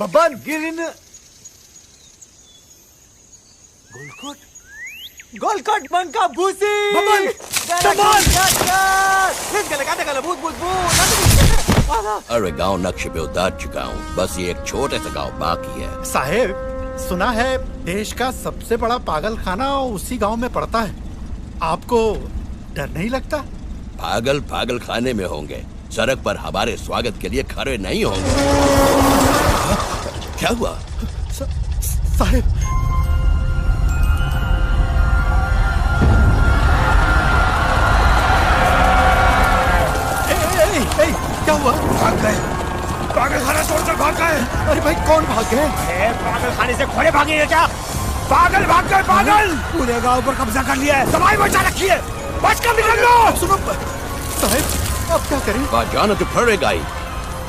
बब्बन गिरिन गोलकोट बंका भूसी बब्बन अरे गांव नक्शे पे उतार चुका हूँ, बस ये एक छोटे सा गांव बाकी है। साहेब, सुना है देश का सबसे बड़ा पागल खाना उसी गांव में पड़ता है। आपको डर नहीं लगता? पागल खाने में होंगे, सड़क पर हमारे स्वागत के लिए खड़े नहीं होंगे। क्या हुआ? साहेब, क्या हुआ? भाग गए, पागल खाना छोड़कर भाग गए। अरे भाई, कौन भाग गए? पागल खाने से खोले भागे हैं क्या? पागल भाग गए, पागल पूरे गांव पर कब्जा कर लिया है, दवाई बचा रखी है, बचकर निकल लो। सुनो साहेब, अब क्या करें? जाना तो पड़ेगा ही।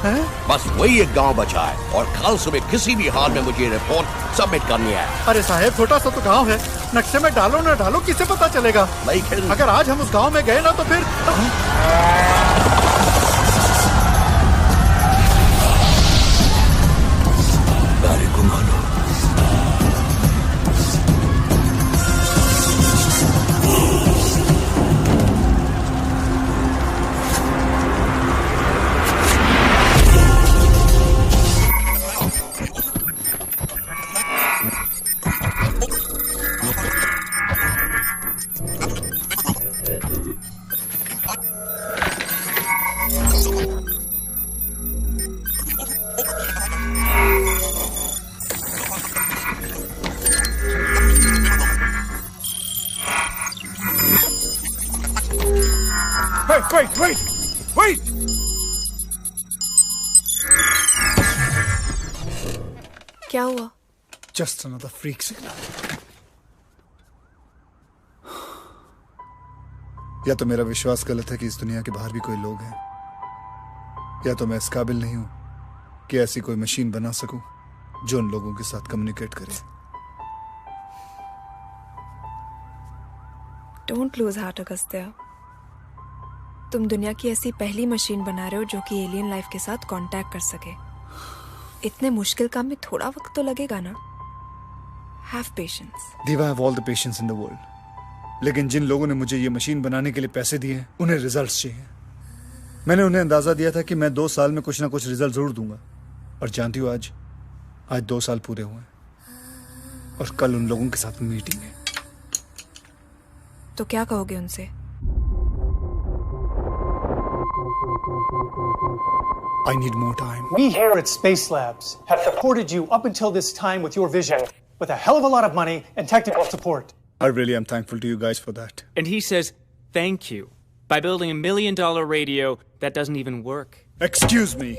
हैं? बस वही एक गांव बचा है और कल सुबह किसी भी हाल में मुझे रिपोर्ट सबमिट करनी है। अरे साहेब, छोटा सा तो गांव है, नक्शे में डालो ना डालो किसे पता चलेगा? लेकिन अगर आज हम उस गांव में गए ना तो फिर गाड़ी घुमा लो। Wait! क्या हुआ? Just another freak signal. या तो मेरा विश्वास गलत है कि इस दुनिया के बाहर भी कोई लोग हैं, या तो मैं इस काबिल नहीं हूं कि ऐसी कोई मशीन बना सकूं जो उन लोगों के साथ कम्युनिकेट करे। Don't lose heart, Agastya. तुम दुनिया की ऐसी पहली मशीन बना रहे हो जो कि एलियन लाइफ के साथ कांटेक्ट कर सके। इतने मुश्किल काम में थोड़ा वक्त तो लगेगा ना। Have patience. दीवा, I have all the patience in the world. लेकिन जिन लोगों ने मुझे ये मशीन बनाने के लिए पैसे दिए हैं, उन्हें रिजल्ट्स चाहिए। मैंने उन्हें अंदाजा दिया था कि मैं 2 साल में कुछ ना कुछ रिजल्ट जरूर दूंगा, और जानती हो आज 2 साल पूरे हुए और कल उन लोगों के साथ मीटिंग है। तो क्या कहोगे उनसे? I need more time. We here at Space Labs have supported you up until this time with your vision, with a hell of a lot of money and technical support. I really am thankful to you guys for that. And he says, thank you, by building $1 million radio that doesn't even work. Excuse me.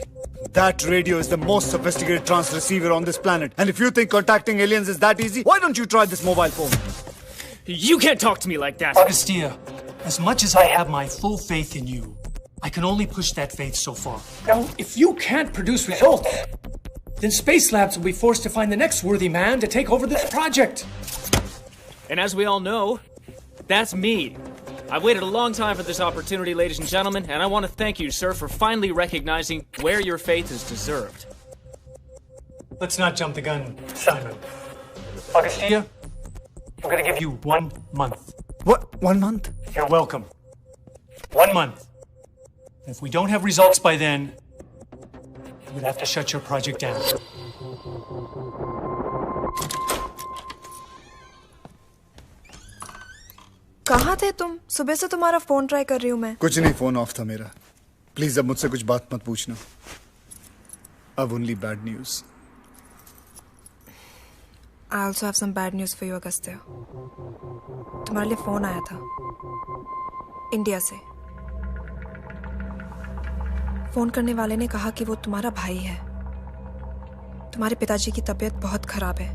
That radio is the most sophisticated trans receiver on this planet. And if you think contacting aliens is that easy, why don't you try this mobile phone? You can't talk to me like that. Augustia, as much as I have my full faith in you, I can only push that faith so far. Now, if you can't produce results, then Space Labs will be forced to find the next worthy man to take over this project. And as we all know, that's me. I've waited a long time for this opportunity, ladies and gentlemen, and I want to thank you, sir, for finally recognizing where your faith is deserved. Let's not jump the gun, Simon. Augustia, I'm going to give you 1 month. What? 1 month? You're welcome. 1 month. If we don't have results by then, we'll have to shut your project down. कहाँ थे तुम? सुबह से तुम्हारा phone try कर रही हूँ मैं। कुछ नहीं, फोन ऑफ था मेरा। प्लीज अब मुझसे कुछ बात मत पूछना। अब only bad news. I also have some bad news for you, Agastya. तुम्हारे लिए फोन आया था इंडिया से। फोन करने वाले ने कहा कि वो तुम्हारा भाई है। तुम्हारे पिताजी की तबीयत बहुत खराब है,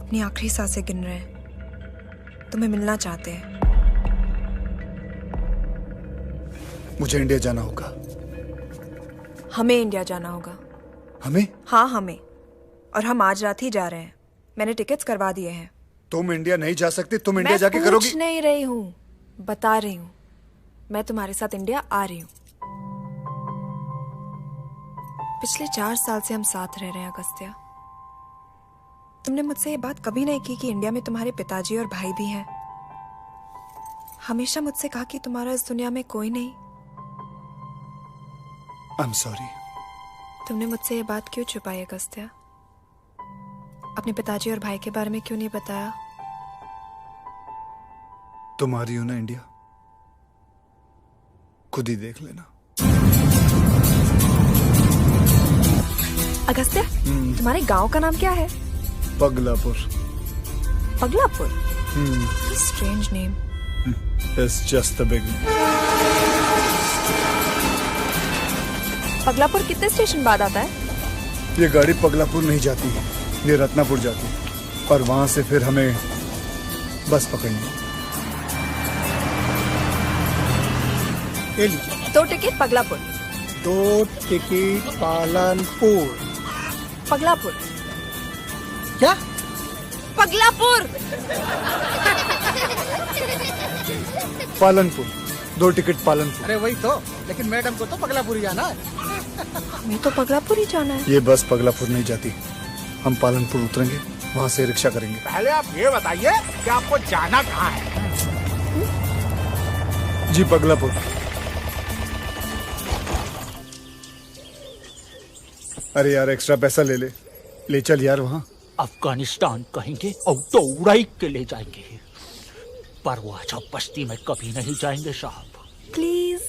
अपनी आखिरी सांसें गिन रहे हैं, तुम्हें मिलना चाहते हैं। मुझे इंडिया जाना होगा। हमें इंडिया जाना होगा। हमें? हाँ, हमें। और हम आज रात ही जा रहे हैं। मैंने टिकट्स करवा दिए हैं। तुम इंडिया नहीं जा सकती, तुम इंडिया जाके करोगी। मैं पूछ नहीं रही हूँ, बता रही हूँ। मैं तुम्हारे साथ इंडिया आ रही हूँ। पिछले 4 साल से हम साथ रह रहे हैं अगस्त्या। तुमने मुझसे ये बात कभी नहीं की कि इंडिया में तुम्हारे पिताजी और भाई भी हैं। हमेशा मुझसे कहा कि तुम्हारा इस दुनिया में कोई नहीं। I'm sorry. तुमने मुझसे ये बात क्यों छुपाई अगस्त्या? अपने पिताजी और भाई के बारे में क्यों नहीं बताया? तुम आ रही हो ना इंडिया, खुद ही देख लेना। अगस्त्या, तुम्हारे गांव का नाम क्या है? Pagalapur. Pagalapur? Strange name. It's just the beginning. Pagalapur कितने स्टेशन बाद आता है? ये गाड़ी पगलापुर नहीं जाती है, ये रत्नापुर जाती है, और वहां से फिर हमें बस पकड़नी है। ये लीजिए। 2 टिकट पगलापुर। 2 टिकट पालनपुर। पगलापुर। क्या? पगलापुर। पालनपुर। 2 टिकट पालनपुर। अरे वही तो, लेकिन मैडम को तो पगलापुर ही जाना है। हमें तो पगलापुर ही जाना है। ये बस पगलापुर नहीं जाती, हम पालनपुर उतरेंगे, वहां से रिक्शा करेंगे। पहले आप ये बताइए कि आपको जाना कहाँ है? जी पगलापुर। अरे यार एक्स्ट्रा पैसा ले चल यार वहाँ। अफगानिस्तान कहेंगे और दौड़ाई के ले जाएंगे, पर वो अच्छा बस्ती में कभी नहीं जाएंगे साहब। प्लीज।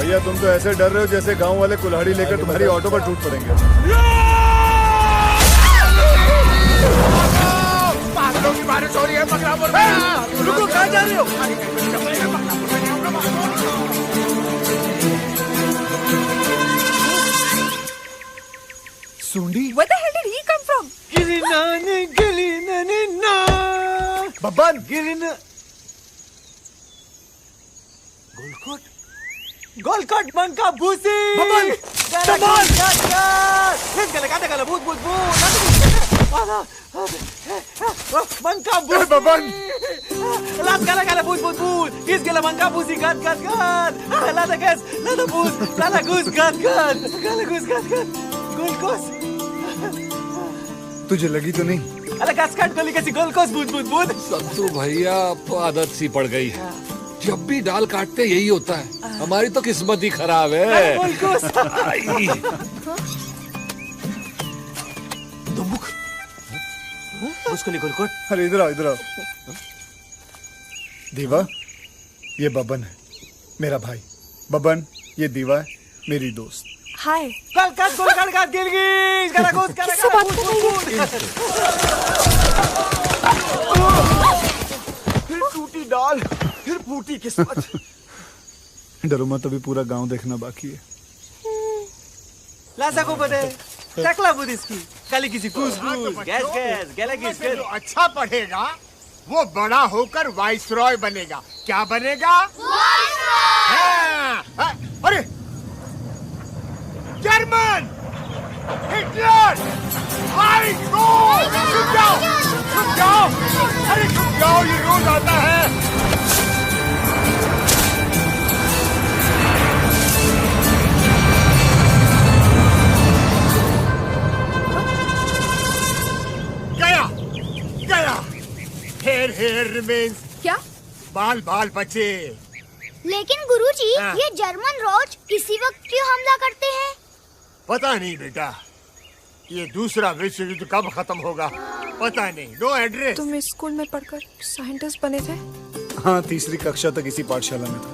भैया तुम तो ऐसे डर रहे हो जैसे गांव वाले कुल्हाड़ी लेकर तुम्हारी ऑटो पर टूट पड़ेंगे। पागलों की बारिश हो रही है पगलापुर में। रुको, कहाँ जा रहे हो? सुंडी। Where the hell did he come from? Babban. Golkot मंका भूसी बब्बन, मंका भूसी बब्बन। लात gala gala bus bus bus is gala manka busi gat gat gat lada gas lada bus lada gus gat gat gala gus gat gat गोलकोस। तुझे लगी तो नहीं? अरे गस काट गोली कैसी गोलकोस बूझ बूझ बूझ। सत्तू भैया अब तो आदत सी पड़ गई है, जब भी दाल काटते यही होता है। हमारी तो किस्मत ही खराब है। गोलकोस। दुमुक उसको ले गोलकोट। अरे इधर आओ। दीवा, ये बब्बन है मेरा भाई। बब्बन, ये दीवा है मेरी दोस्त। हाय। गोलकोट गोलकोट का गिर गई गला गोस गला किससे बात कर रही है? फिर टूटी दाल, फिर फूटी किस्मत। डरो मत, अभी पूरा गांव देखना बाकी है। लासा को बने टकला बुद इसकी काली किसी कूस कूस गैस गैस गला गिस गैस। जो अच्छा पढ़ेगा वो बड़ा होकर वाइसरॉय बनेगा। क्या बनेगा? वाइसरॉय। अरे जर्मन, हिटलर, हाय गॉड! रुक जाओ। अरे रुक जाओ, ये रोज आता है। गया। Hair remains. क्या? बाल बचे। लेकिन गुरुजी, ये जर्मन रोज इसी वक्त क्यों हमला करते हैं? पता नहीं बेटा, ये दूसरा विश्व युद्ध कब खत्म होगा पता नहीं। No address. तुम इस स्कूल में पढ़कर साइंटिस्ट बने थे? हाँ, तीसरी कक्षा तक इसी पाठशाला में था।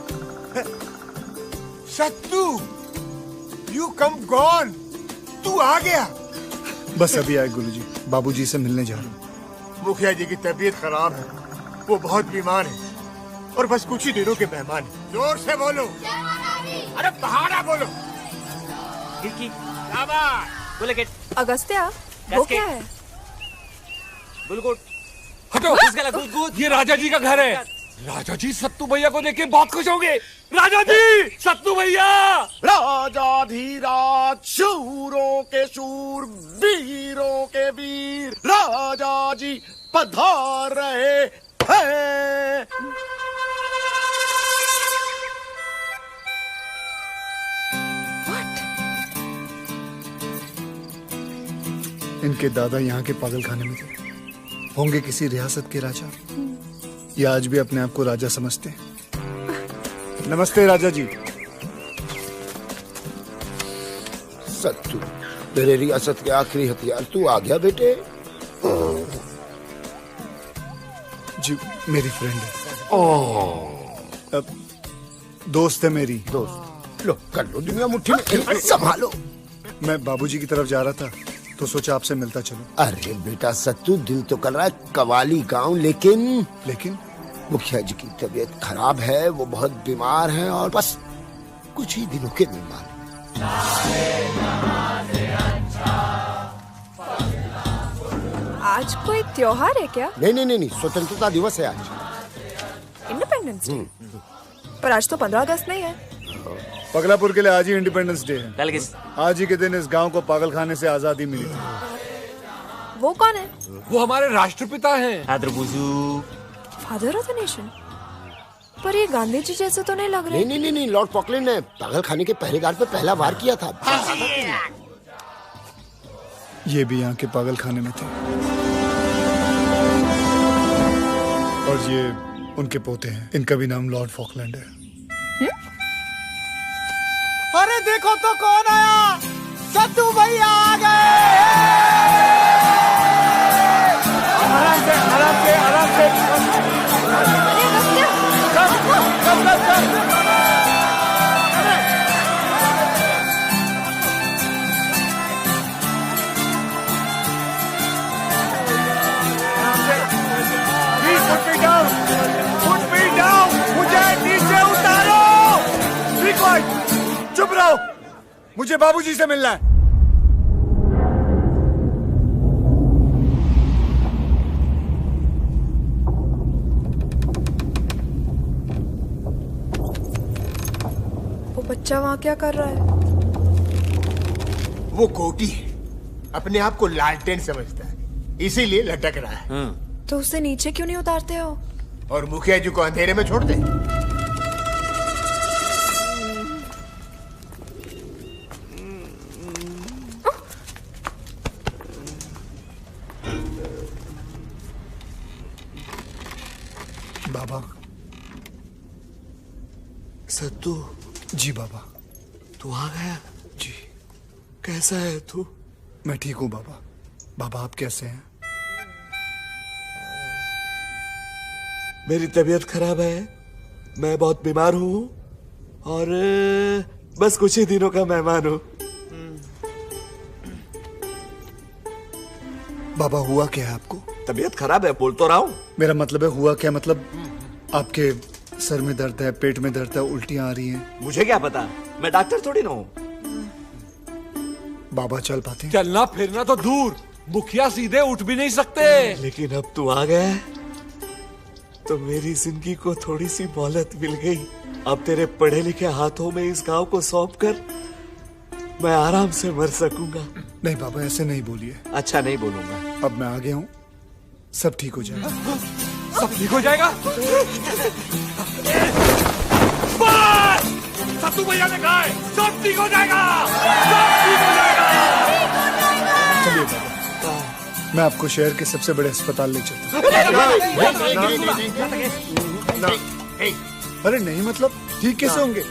सत्तू, यू कम गॉन। तू आ गया। बस अभी आए गुरुजी, बाबूजी से मिलने जा रहा हूँ। मुखिया जी की तबीयत खराब है, वो बहुत बीमार है और बस कुछ ही दिनों के मेहमान हैं। जोर से बोलो। अरे बहाना बोलो। गोलकोट अगस्त्या, वो क्या है? गोलकोट। हटो, ये राजा जी का घर है। राजा जी सत्तू भैया को देख के बहुत खुश होंगे। राजा जी, सत्तू भैया। राजाधिराज, शूरों के शूर, वीरों के वीर, राजा जी पधार रहे हैं। इनके दादा यहाँ के पागल खाने में थे। होंगे किसी रियासत के राजा, या आज भी अपने आप को राजा समझते हैं। नमस्ते राजा जी। सत्तू, तेरे रियासत के आखिरी हथियार तू आ गया बेटे। जी मेरी फ्रेंड है। अब दोस्त है मेरी। दोस्त लो कर लो दुनिया मुट्ठी में, संभालो। मैं बाबूजी की तरफ जा रहा था तो सोचा आपसे मिलता चलो। अरे बेटा सत्तू, दिल तो कर रहा है कवाली गाँव, लेकिन मुखिया जी की तबीयत खराब है, वो बहुत बीमार है और बस कुछ ही दिनों के मेहमान। आज कोई त्योहार है क्या? नहीं, स्वतंत्रता दिवस है आज। Independence day? पर आज तो 15 अगस्त नहीं है। पगलापुर के लिए आज ही इंडिपेंडेंस डे है। कल किस? आज ही के दिन इस गांव को पागल खाने से आजादी मिली थी। वो कौन है? वो हमारे राष्ट्रपिता हैं। Father of the nation. पर ये गांधी जी जैसे तो नहीं लग रहे। नहीं, लॉर्ड पॉकलिन ने पागल खाने के पहरेदार पे पहला वार किया था। ये भी यहाँ के पागल खाने में थे और ये उनके पोते हैं। इनका भी नाम लॉर्ड फॉकलैंड है। अरे देखो तो कौन आया, सत्तू भैया आ गए। आराम से। Put me down, मुझे नीचे उतारो। चुप रहो, मुझे बाबूजी से मिलना है। वो बच्चा वहाँ क्या कर रहा है? वो कोटी है, अपने आप को लालटेन समझता है, इसीलिए लटक रहा है। तो उसे नीचे क्यों नहीं उतारते हो? और मुखिया जी को अंधेरे में छोड़ दे। बाबा। सत्तू। जी बाबा। तू आ गया? जी। कैसा है तू? मैं ठीक हूँ बाबा। बाबा आप कैसे हैं? मेरी तबीयत खराब है, मैं बहुत बीमार हूँ और बस कुछ ही दिनों का मेहमान हूँ। बाबा हुआ क्या है आपको? तबीयत खराब है, बोल तो रहा हूँ। मेरा मतलब है हुआ क्या, मतलब आपके सर में दर्द है, पेट में दर्द है, उल्टियां आ रही हैं। मुझे क्या पता, मैं डॉक्टर थोड़ी ना हूँ। बाबा चल पाते हैं? चलना फिरना तो दूर, मुखिया सीधे उठ भी नहीं सकते। लेकिन अब तू आ गया तो मेरी जिंदगी को थोड़ी सी मोहलत मिल गई। अब तेरे पढ़े लिखे हाथों में इस गांव को सौंप कर मैं आराम से मर सकूंगा। नहीं बाबा ऐसे नहीं बोलिए। अच्छा नहीं बोलूंगा। अब मैं आ गया हूँ, सब ठीक हो जाएगा। सब ठीक हो जाएगा? सत्तू भैया ने कहा है सब ठीक हो जाएगा, सब ठीक हो जाएगा। चलिए बाबा, मैं आपको शहर के सबसे बड़े अस्पताल ले चलता हूँ। अरे नहीं मतलब ठीक कैसे होंगे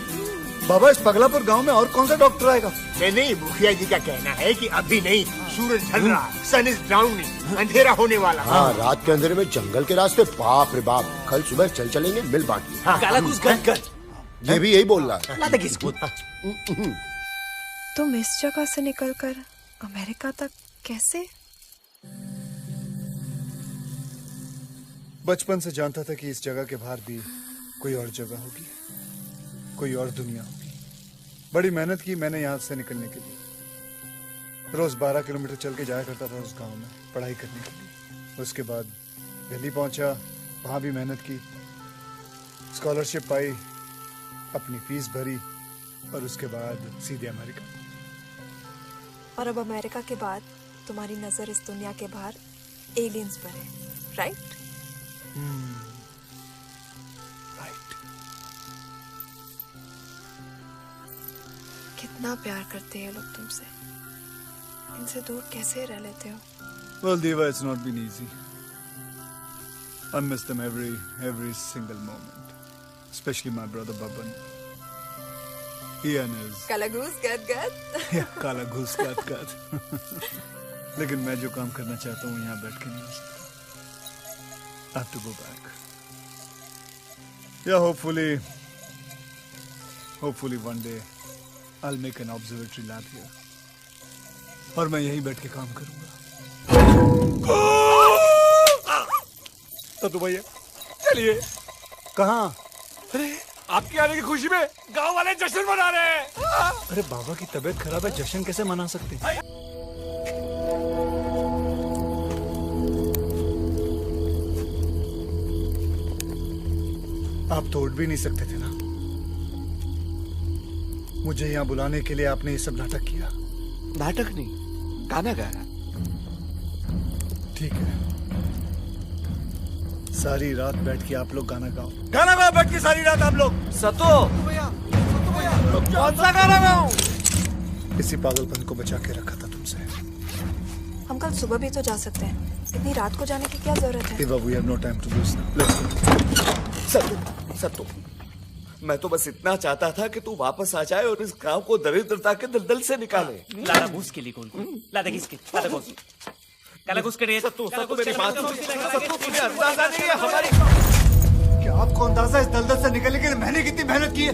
बाबा? इस पगलापुर गांव में और कौन सा डॉक्टर आएगा? नहीं, मुखिया जी का कहना है कि अभी नहीं, सूरज ढल रहा, सन इज डाउनिंग, अंधेरा होने वाला। हाँ, रात के अंधेरे में जंगल के रास्ते, बाप रे बाप। कल सुबह चल चलेंगे, मिल बांट। काला घुस कर। ये भी यही बोल रहा है। तुम इस जगह से निकलकर अमेरिका तक कैसे? बचपन से जानता था कि इस जगह के बाहर भी कोई और जगह होगी, कोई और दुनिया होगी। बड़ी मेहनत की मैंने यहाँ से निकलने के लिए। रोज 12 किलोमीटर चल के जाया करता था उस गांव में पढ़ाई करने के लिए। उसके बाद दिल्ली पहुंचा, वहां भी मेहनत की, स्कॉलरशिप पाई, अपनी फीस भरी और उसके बाद सीधे अमेरिका। और अब अमेरिका के बाद तुम्हारी नजर इस दुनिया के बाहर एलियंस पर है, राइट? राइट। कितना प्यार करते हैं लोग तुमसे। इनसे दूर कैसे रह लेते हो? Well, Deva, it's not been easy. I miss them every single moment. Especially my brother Baban. He and his... काला घूस गद गद. Yeah, काला घूस गद गद. लेकिन मैं जो काम करना चाहता हूँ यहाँ बैठ के नहीं हो सकता. I have to go back. Yeah, hopefully one day I'll make an observatory lab here. और मैं यहीं बैठ के काम करूँगा. तो भैया चलिए. कहाँ? अरे आपके आने की खुशी में गांव वाले जश्न मना रहे हैं. अरे बाबा की तबीयत खराब है, जश्न कैसे मना सकते हैं? आप तो उठ भी नहीं सकते थे ना. मुझे यहाँ बुलाने के लिए आपने ये सब नाटक किया. नाटक नहीं, गाना गाया. ठीक है, सारी रात बैठ के आप लोग गाना गाओ. गाना गाओ बैठ के सारी रात आप लोग. सतो कौन सा गाना गाओ? इसी पागलपन को बचा के रखा था तुमसे. हम कल सुबह भी तो जा सकते हैं. इतनी रात को जाने की क्या जरूरत है? Eva, we have no time to lose now. Let's go. सत्तू, मैं तो बस इतना चाहता था कि तू वापस आ जाए और इस गांव को दरिद्रता के दलदल से निकाले. लाला घूस के लिए कौन? लादा किसके? लादा घूस. काला घूस के लिए. सत्तू मेरी बात सुन. सत्तू तुझे अंदाजा नहीं है हमारी. क्या आपको अंदाजा इस दलदल से निकलने के लिए मैंने कितनी मेहनत की है?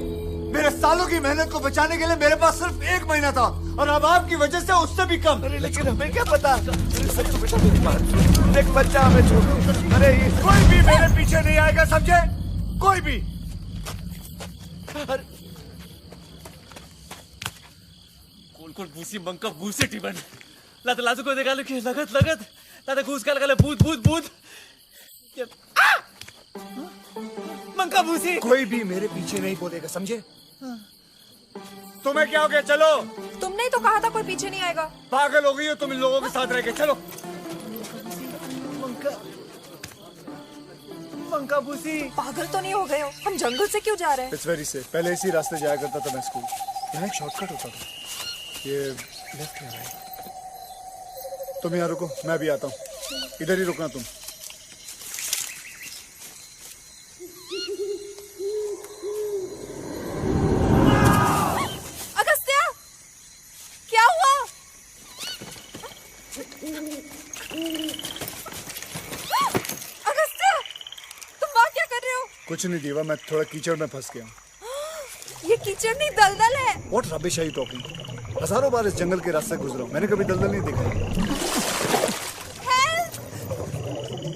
मेरे सालों की मेहनत को बचाने के लिए मेरे पास सिर्फ 1 महीना था और अब आपकी वजह से उससे भी कम. अरे लेकिन हमें क्या पता. सत्तू बेटा मेरी बात सुन. एक बच्चा हमें छोड़. अरे कोई भी मेरे पीछे नहीं आएगा, समझे? कोई भी. कोल भूसी मंका भूसी टिबन. लादा लाजू को देखा कि लगत लादा घूस का लगा भूत. मंका भूसी. कोई भी मेरे पीछे नहीं बोलेगा, समझे? तुम्हें क्या हो गया? चलो. तुमने ही तो कहा था कोई पीछे नहीं आएगा. पागल हो गई हो तुम इन लोगों के साथ रह के. चलो. मंका भूसी. पागल तो नहीं हो गए हो? हम जंगल से क्यों जा रहे हैं? It's very safe. पहले इसी रास्ते जाया करता था मैं स्कूल. यहाँ एक शॉर्टकट होता था. ये लेफ्ट या राइट. तुम यहाँ रुको, मैं भी आता हूँ. इधर ही रुकना तुम. अगस्त्या, क्या हुआ? अगस्त्या, तुम वहाँ क्या कर रहे हो? कुछ नहीं दीवा, मैं थोड़ा कीचड़ में फंस गया. ये कीचड़ नहीं दलदल है. What rubbish are you talking? हजारों बार इस जंगल के रास्ते गुजरा हूं, मैंने कभी दलदल नहीं देखा.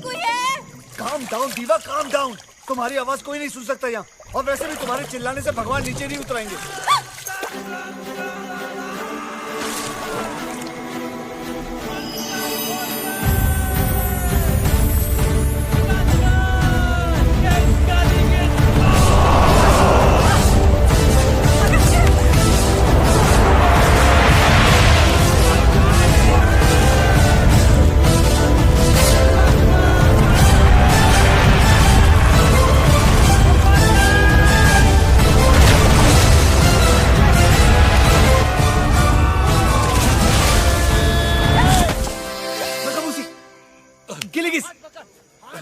कोई है? Calm down दीवा, calm down. तुम्हारी आवाज कोई नहीं सुन सकता यहाँ. और वैसे भी तुम्हारे चिल्लाने से भगवान नीचे नहीं उतराएंगे.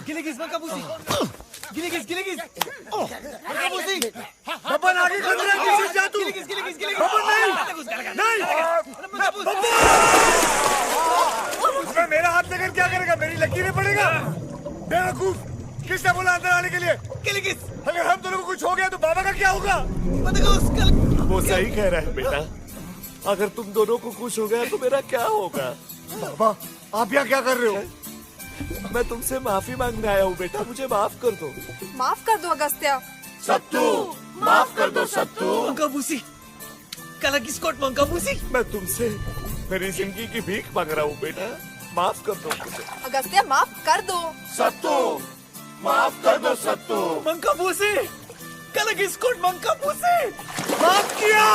गिलिगिस मंका भूसी. गिलिगिस. बब्बन आगे खतरा है, पीछे जा तू. बब्बन नहीं. अबे मेरा हाथ लेकर क्या करेगा? मेरी लकीरें पड़ेगा. बेवकूफ. किसने बोला अंदर आने के लिए? गिलिगिस. अगर हम दोनों को कुछ हो गया तो बाबा का क्या होगा? वो सही कह रहा है बेटा. अगर तुम दोनों को कुछ हो गया तो मेरा क्या होगा? बाबा आप यहाँ क्या कर रहे हो? मैं तुमसे माफी मांगने आया हूँ बेटा, मुझे माफ कर दो. माफ कर दो अगस्त्या. सत्तू माफ कर दो. सत्तू. मंका भूसी. काला किसकोट मंका भूसी. मैं तुमसे मेरी जिंदगी की भीख मांग रहा हूँ बेटा, माफ कर दो मुझे. अगस्त्या माफ कर दो. सत्तू माफ कर दो. सत्तू. मंका भूसी. काला किसकोट मंका भूसी. माफ किया.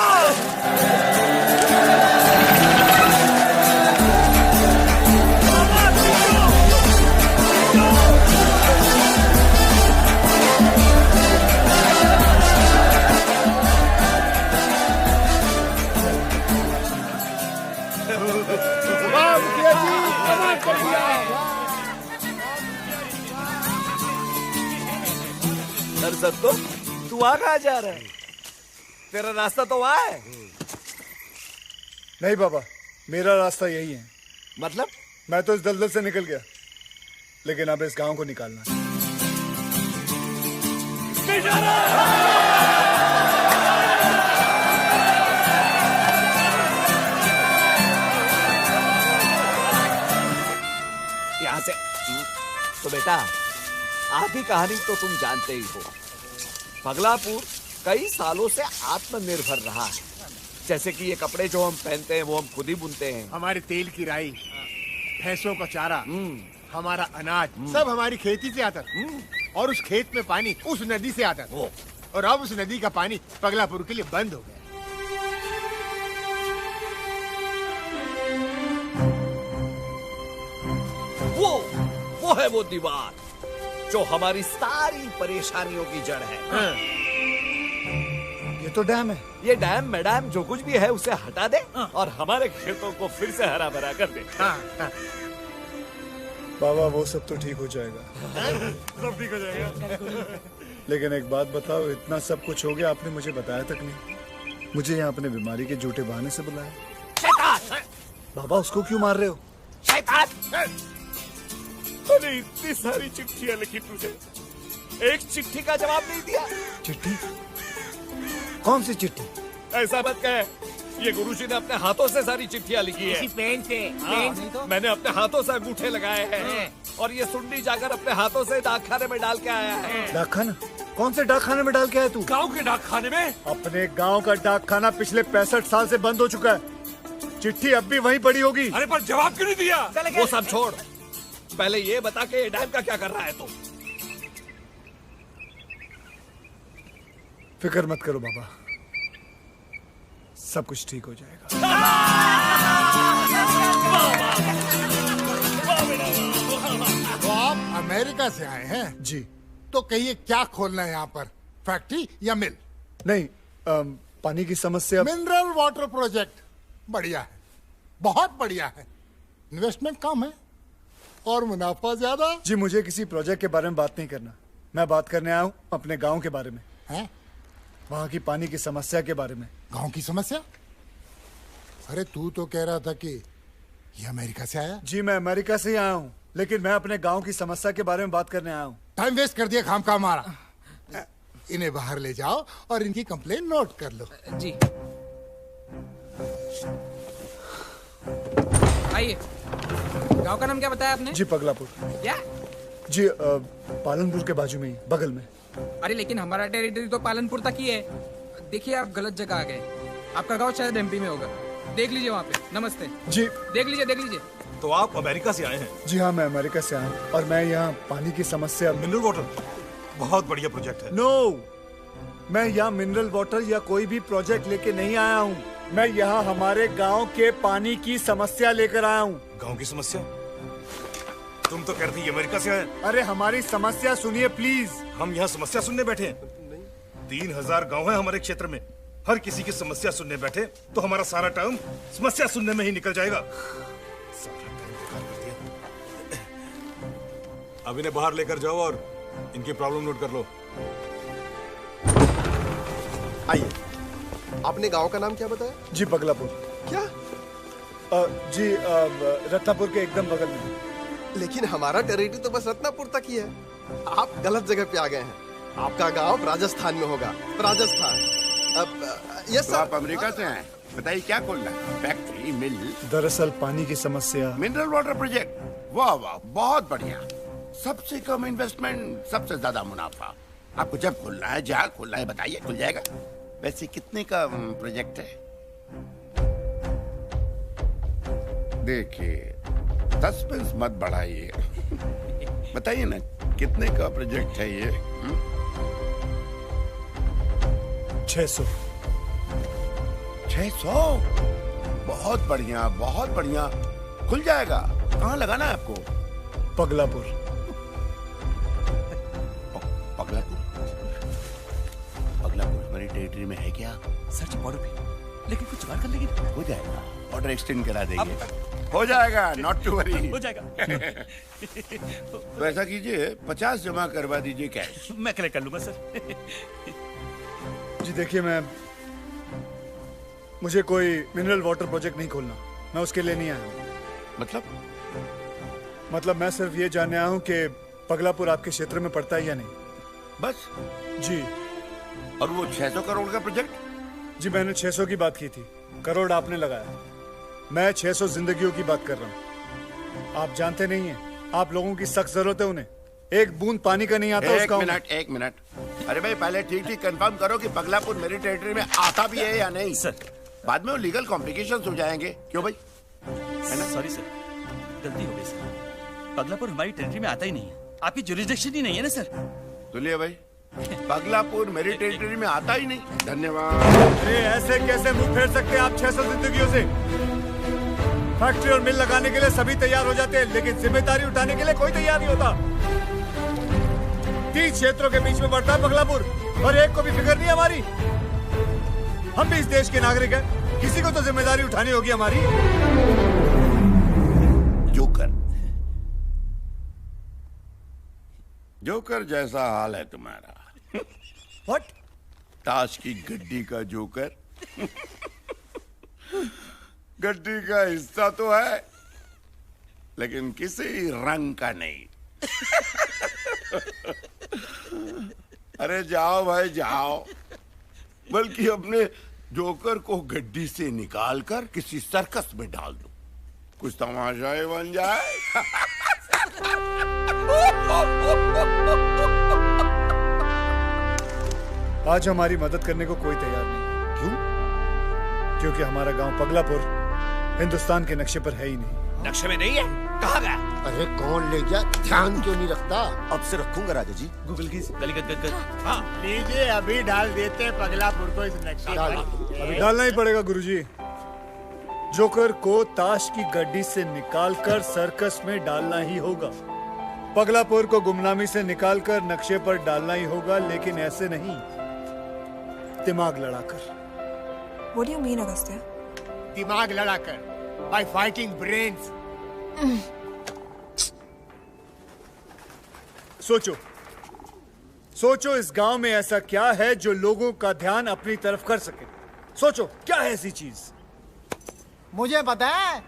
उधर सत्तू, तू वहां कहाँ जा रहा है? तेरा रास्ता तो वहां है। नहीं बाबा, मेरा रास्ता यही है। मतलब? मैं तो इस दलदल से निकल गया, लेकिन अब इस गांव को निकालना है। यहाँ से तो बेटा, आधी कहानी तो तुम जानते ही हो। पगलापुर कई सालों से आत्मनिर्भर रहा है। जैसे कि ये कपड़े जो हम पहनते हैं वो हम खुद ही बुनते हैं। हमारे तेल की राई, भैंसों का चारा, हमारा अनाज सब हमारी खेती से आता था। और उस खेत में पानी उस नदी से आता था। और अब उस नदी का पानी पगलापुर के लिए बंद हो गया। वो है वो दीवार जो हमारी सारी परेशानियों की जड़ है। ये तो डैम है। ये डैम मैडम जो कुछ भी है उसे हटा दे और हमारे खेतों को फिर से हरा भरा कर दे। बाबा वो सब तो ठीक हो जाएगा। सब ठीक हो जाएगा। लेकिन एक बात बताओ, इतना सब कुछ हो गया, आपने मुझे बताया तक नहीं। मुझे यहाँ अपने बीमारी के झूठे बहाने से बुलाया। बाबा उसको क्यों मार रहे हो? अरे इतनी सारी चिट्ठियां लिखी तुझे, एक चिट्ठी का जवाब नहीं दिया। चिट्ठी? कौन सी चिट्ठी? ऐसा मत कह, ये गुरुजी ने अपने हाथों से सारी चिट्ठियां लिखी है। पेन से। मैंने अपने हाथों से अंगूठे लगाए हैं और ये सुंडी जाकर अपने हाथों से डाकखाने में डाल के आया है। डाकखाना? कौन से डाकखाने में डाल के आया तू? गांव के डाकखाने में। अपने गांव का डाकखाना पिछले 65 साल से बंद हो चुका है। चिट्ठी अब भी वहीं पड़ी होगी। अरे पर जवाब क्यों नहीं दिया? वो सब छोड़, पहले ये बता के ये डैम का क्या कर रहा है तू? फिक्र मत करो बाबा, सब कुछ ठीक हो जाएगा। तो आप अमेरिका से आए हैं? जी। तो कहिए क्या खोलना है यहाँ पर, फैक्ट्री या मिल? नहीं, पानी की समस्या। मिनरल वाटर प्रोजेक्ट बढ़िया है, बहुत बढ़िया है। इन्वेस्टमेंट कम है और मुनाफा ज्यादा। जी मुझे किसी प्रोजेक्ट के बारे में बात नहीं करना, मैं बात करने आया हूँ अपने गांव के बारे में। हैं? वहाँ की पानी की समस्या के बारे में। गांव की समस्या? अरे तू तो कह रहा था कि ये अमेरिका से आया। जी मैं अमेरिका से ही आया हूँ, लेकिन मैं अपने गांव की समस्या के बारे में बात करने आया हूँ। टाइम वेस्ट कर दिया खामखा हमारा। इन्हें बाहर ले जाओ और इनकी कंप्लेन नोट कर लो। जी आइए। गांव का नाम क्या बताया आपने? जी पगलापुर। क्या? जी पालनपुर के बाजू में ही, बगल में। अरे लेकिन हमारा टेरिटरी तो पालनपुर तक ही है। देखिए आप गलत जगह आ गए, आपका गांव शायद एमपी में होगा। देख लीजिए वहाँ पे। नमस्ते जी। देख लीजिए देख लीजिए। तो आप अमेरिका से आए हैं? जी हाँ मैं अमेरिका से आया हूँ और मैं यहाँ पानी की समस्या। मिनरल वाटर बहुत बढ़िया प्रोजेक्ट है। नो, मैं यहाँ मिनरल वाटर या कोई भी प्रोजेक्ट लेके नहीं आया हूँ। मैं यहाँ हमारे गांव के पानी की समस्या लेकर आया हूँ। गांव की समस्या? तुम तो कहते ही अमेरिका से आए। अरे हमारी समस्या सुनिए प्लीज। हम यहाँ समस्या सुनने बैठे हैं। 3000 गांव है हमारे क्षेत्र में, हर किसी की समस्या सुनने बैठे तो हमारा सारा टाइम समस्या सुनने में ही निकल जाएगा। अब इन्हें बाहर लेकर जाओ और इनकी प्रॉब्लम नोट कर लो। आइए, आपने गांव का नाम क्या बताया? जी बगलापुर। क्या? जी रत्नापुर के एकदम बगल में। लेकिन हमारा टेरिटरी तो बस रत्नापुर तक ही है। आप गलत जगह पे आ गए हैं। आपका गांव राजस्थान में होगा। राजस्थान। यस तो सर। आप अमेरिका से आए, बताइए क्या खोलना है? फैक्ट्री, मिल? दरअसल पानी की समस्या। Mineral water project? वाह वाह, बहुत बढ़िया। सबसे कम इन्वेस्टमेंट, सबसे ज्यादा मुनाफा। आपको जब खोलना है, जहाँ खोलना है बताइए, खुल जाएगा। वैसे कितने का प्रोजेक्ट है? देखिए, सस्पेंस मत बढ़ाइए। बताइए ना कितने का प्रोजेक्ट है ये? 600। 600? बहुत बढ़िया, बहुत बढ़िया। खुल जाएगा। कहाँ लगाना है आपको? पगलापुर। पगलापुर? पगलापुर हमारी टेरिटरी में है क्या? सर्च बॉर्डर पे। लेकिन कुछ जुगाड़ कर लेंगे। हो जाएगा, ऑर्डर एक्सटेंड करा देंगे। हो जाएगा, नॉट टू वरी। हो जाएगा। तो ऐसा कीजिए 50 जमा करवा दीजिए कैश। मैं कलेक्ट कर लूंगा सर। जी देखिए, मुझे कोई मिनरल वाटर प्रोजेक्ट नहीं खोलना, मैं उसके लिए नहीं आया हूँ। मतलब मैं सिर्फ ये जानने आया हूँ कि पगलापुर आपके क्षेत्र में पड़ता है या नहीं, बस। जी। और वो 600 करोड़ का प्रोजेक्ट? जी मैंने 600 की बात की थी, करोड़ आपने लगाया। मैं 600 जिंदगियों की बात कर रहा हूँ। आप जानते नहीं हैं, आप लोगों की सख्त जरूरत है उन्हें। एक बूंद पानी का नहीं आता उसका। एक मिनट। अरे भाई पहले ठीक कंफर्म करो कि पगलापुर मेरी टेरिटरी में आता भी है या नहीं। सर बाद में वो लीगल कॉम्प्लिकेशंस हो जाएंगे। क्यों भाई? सॉरी सर, गलती हो गई सर। पगलापुर हमारी टेरिटरी में आता ही नहीं है, आपकी जुरिसडिक्शन ही नहीं है ना सर। सुनिए भाई, पगलापुर मेरी टेरिटरी में आता ही नहीं। धन्यवाद। अरे ऐसे कैसे मुंह फेर सकते हैं आप 600 जिंदगियों से? फैक्ट्री और मिल लगाने के लिए सभी तैयार हो जाते हैं, लेकिन जिम्मेदारी उठाने के लिए कोई तैयार नहीं होता। 3 क्षेत्रों के बीच में पड़ता है पगलापुर, और एक को भी फिक्र नहीं हमारी। हम भी इस देश के नागरिक हैं, किसी को तो जिम्मेदारी उठानी होगी हमारी। जोकर जैसा हाल है तुम्हारा। What? ताश की गड्डी का जोकर। गड्डी का हिस्सा तो है, लेकिन किसी रंग का नहीं। अरे जाओ भाई जाओ, बल्कि अपने जोकर को गड्डी से निकालकर किसी सर्कस में डाल दो, कुछ तमाशा ही बन जाए। आज हमारी मदद करने को कोई तैयार नहीं। क्यों? क्योंकि हमारा गांव पगलापुर हिंदुस्तान के नक्शे पर है ही नहीं। नक्शे में नहीं है? कहाँ गया? अरे कौन ले गया? ध्यान क्यों नहीं रखता? अब से रखूंगा राजा जी। गूगल की गली हाँ लीजिए, अभी डाल देते हैं पगलापुर को इस नक्शे पर। अभी डालना ही पड़ेगा गुरुजी। जोकर को ताश की गड्डी से निकालकर सर्कस में डालना ही होगा। पगलापुर को गुमनामी से निकालकर नक्शे पर डालना ही होगा, लेकिन ऐसे नहीं, दिमाग लड़ाकर। What do you mean, Agastya? दिमाग लड़ाकर, by fighting brains. सोचो इस गांव में ऐसा क्या है जो लोगों का ध्यान अपनी तरफ कर सके। सोचो क्या है ऐसी चीज? मुझे पता है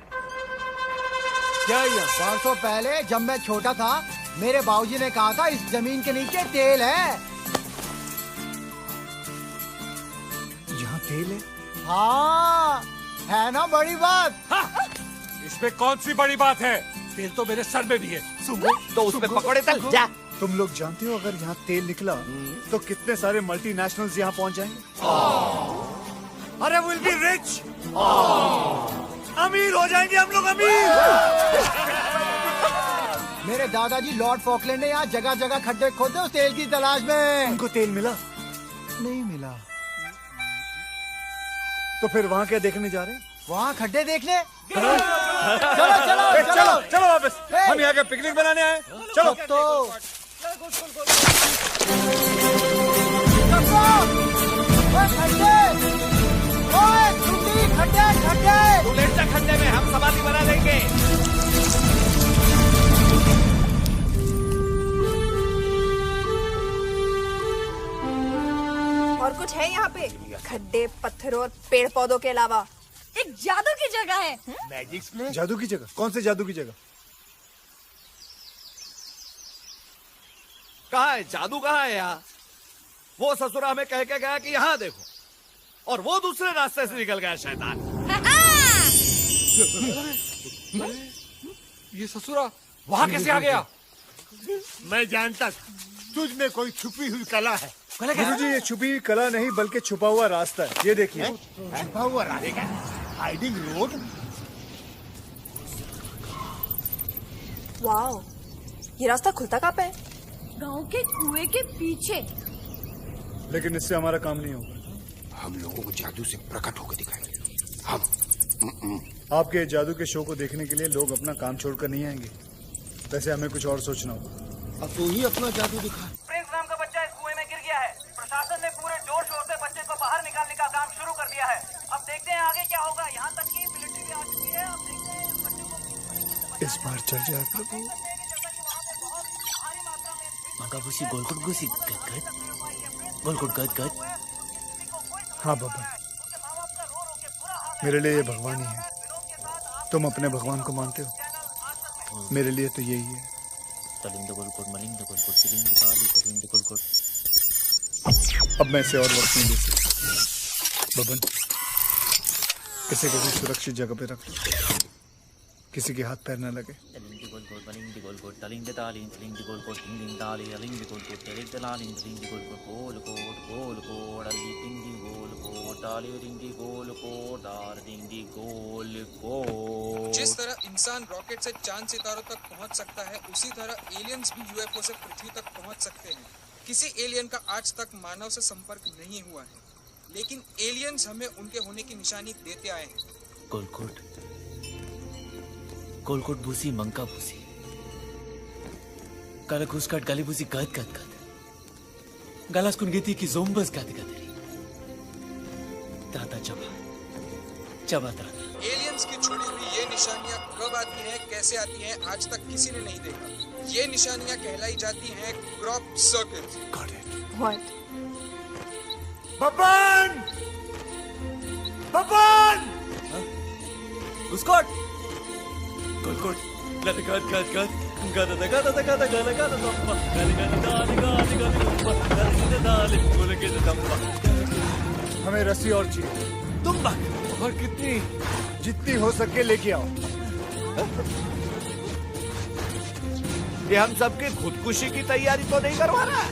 क्या। ये बरसों पहले जब मैं छोटा था, मेरे बाबूजी ने कहा था इस जमीन के नीचे तेल है। यहाँ तेल है? हाँ, है ना बड़ी बात? इसमें कौन सी बड़ी बात है? तेल तो मेरे सर में भी है। सुंगो, तो उसमें पकौड़े तल जा। तुम लोग जानते हो अगर यहाँ तेल निकला तो कितने सारे मल्टीनेशनल्स यहाँ पहुँच जाएंगे? अरे विल बी रिच, अमीर हो जाएंगे हम लोग, अमीर। मेरे दादाजी लॉर्ड फॉकलैंड ने यहाँ जगह जगह खड्डे खोदे उस तेल की तलाश में। उनको तेल मिला? नहीं मिला। तो फिर वहाँ क्या देखने जा रहे हैं? वहाँ खड्डे देखने। चलो चलो चलो चलो वापस, हम यहाँ के पिकनिक बनाने आए। चलो तो तू लेट जा खड्डे में, हम समाधि बना देंगे। और कुछ है यहाँ पे? खड्डे, पत्थरों और पेड़ पौधों के अलावा एक जादू की जगह है। Magic place? जादू की जगह? कौन से जादू की जगह? कहाँ है जादू? कहाँ है यहाँ? वो ससुरा हमें कह के गया कि यहाँ देखो, और वो दूसरे रास्ते से निकल गया शैतान। ये ससुरा वहाँ कैसे आ गया? मैं जानता तुझ में कोई छुपी हुई कला है। गुरुजी ये छुपी हुई कला नहीं बल्कि छुपा हुआ रास्ता है। ये देखिए, छुपा हुआ रास्ता, हाइडिंग रोड। वाओ, ये रास्ता खुलता कहाँ पे है? गांव के कुएं के पीछे। लेकिन इससे हमारा काम नहीं होगा। हम लोगों को जादू से प्रकट होकर दिखाएंगे। हम आपके जादू के शो को देखने के लिए लोग अपना काम छोड़कर नहीं आएंगे। वैसे हमें कुछ और सोचना होगा। अब तू ही अपना जादू दिखा। प्रिंस नाम का बच्चा इस कुएं में गिर गया है। प्रशासन ने पूरे जोर शोर से बच्चे को बाहर निकालने का काम शुरू कर दिया है। अब देखते हैं चल जाए प्रभु। मंगाभूसी गोलकुट घुसी गद गोलकुट गद। हाँ बाबा, मेरे लिए ये भगवान ही है। तुम अपने भगवान को मानते हो, मेरे लिए तो यही है। तलिंग गोलकुट मलिंग गोलकुट तिलिंग काली तलिंग गोलकुट। अब मैं इसे और वक्त नहीं दे सकता बबन। इसे कभी सुरक्षित जगह पे रख लो, किसी के हाथ पैर न लगे। तलिंग गोलकुट मलिंग गोलकुट तलिंग ताली तलिंग गोलकुट तिलिंग ताली तलिंग गोलकुट तलिंग ताली तलिंग गोलकुट गोलकुट गोलकुट तलिंग गोलकुट ताली तलिंग गोलकुट दार्दिंग गोलकुट। जिस तरह इंसान रॉकेट से चांद सितारों तक पहुंच सकता है, उसी तरह एलियंस भी यूएफओ से पृथ्वी तक पहुंच सकते हैं। किसी एलियन का आज तक मानव से संपर्क नहीं हुआ है, लेकिन एलियंस हमें उनके होने की निशानी देते आए हैं। गोलकुट गोलकुट भूसी मंका भूसी काला घुसकाट गाली भूसी गद गद गद गालास कुन गीती की जोम्बस गद गदरी ताता चबा चबा ताता। एलियंस की छोड़ी हुई ये निशानियां कब आती हैं, कैसे आती हैं, आज तक किसी ने नहीं देखा। ये निशानियां कहलाई जाती हैं crop circles. What? Baban! Baban! घुसकाट गोलकुट गद गद गद गद गद गद गद गद गद गद तम्मा गद गद दाली गाली गद तम्मा गद दाली गोल के तम्मा। हमें रस्सी और चाहिए। तुम बात और कितनी? जितनी हो सके लेके आओ। ये हम सबकी खुदकुशी की तैयारी तो नहीं करवा रहा?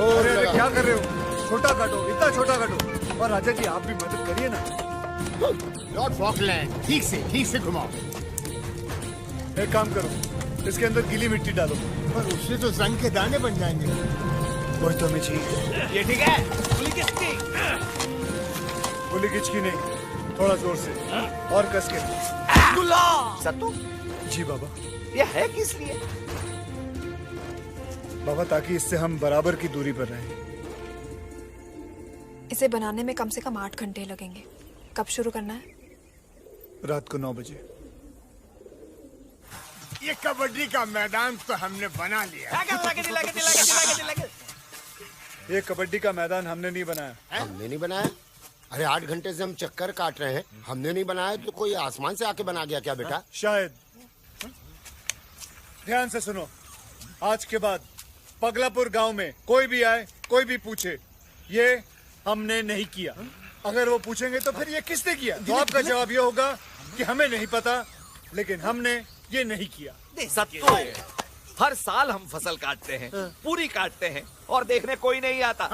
अरे क्या कर रहे हो? छोटा काटो, इतना छोटा काटो। और राजा जी आप भी मदद करिए ना। लॉर्ड फॉकलैंड, ठीक से घुमाओ। एक काम करो, इसके अंदर गीली मिट्टी डालो। पर उससे तो जंग के दाने बन जाएंगे। वही तो हमें चाहिए। ये ठीक है? गोली किसकी? गोली किसकी नहीं, थोड़ा जोर से और कस के। सत्तू जी बाबा। ये है किस लिए? बाबा ताकि इससे हम बराबर की दूरी पर रहें। इसे बनाने में कम से कम 8 घंटे लगेंगे। कब शुरू करना है? रात को 9 बजे। ये कबड्डी का मैदान तो हमने बना लिया। ये कबड्डी का मैदान हमने नहीं बनाया। हमने नहीं बनाया? अरे 8 घंटे से हम चक्कर काट रहे हैं, हमने नहीं बनाया तो कोई आसमान से आके बना गया क्या बेटा? शायद। ध्यान से सुनो, आज के बाद पगलापुर गांव में कोई भी आए, कोई भी पूछे, ये हमने नहीं किया। अगर वो पूछेंगे तो फिर ये किसने किया, तो आपका जवाब ये होगा कि हमें नहीं पता, लेकिन हमने ये नहीं किया। सत्तू, हर साल हम फसल काटते हैं, पूरी काटते हैं और देखने कोई नहीं आता।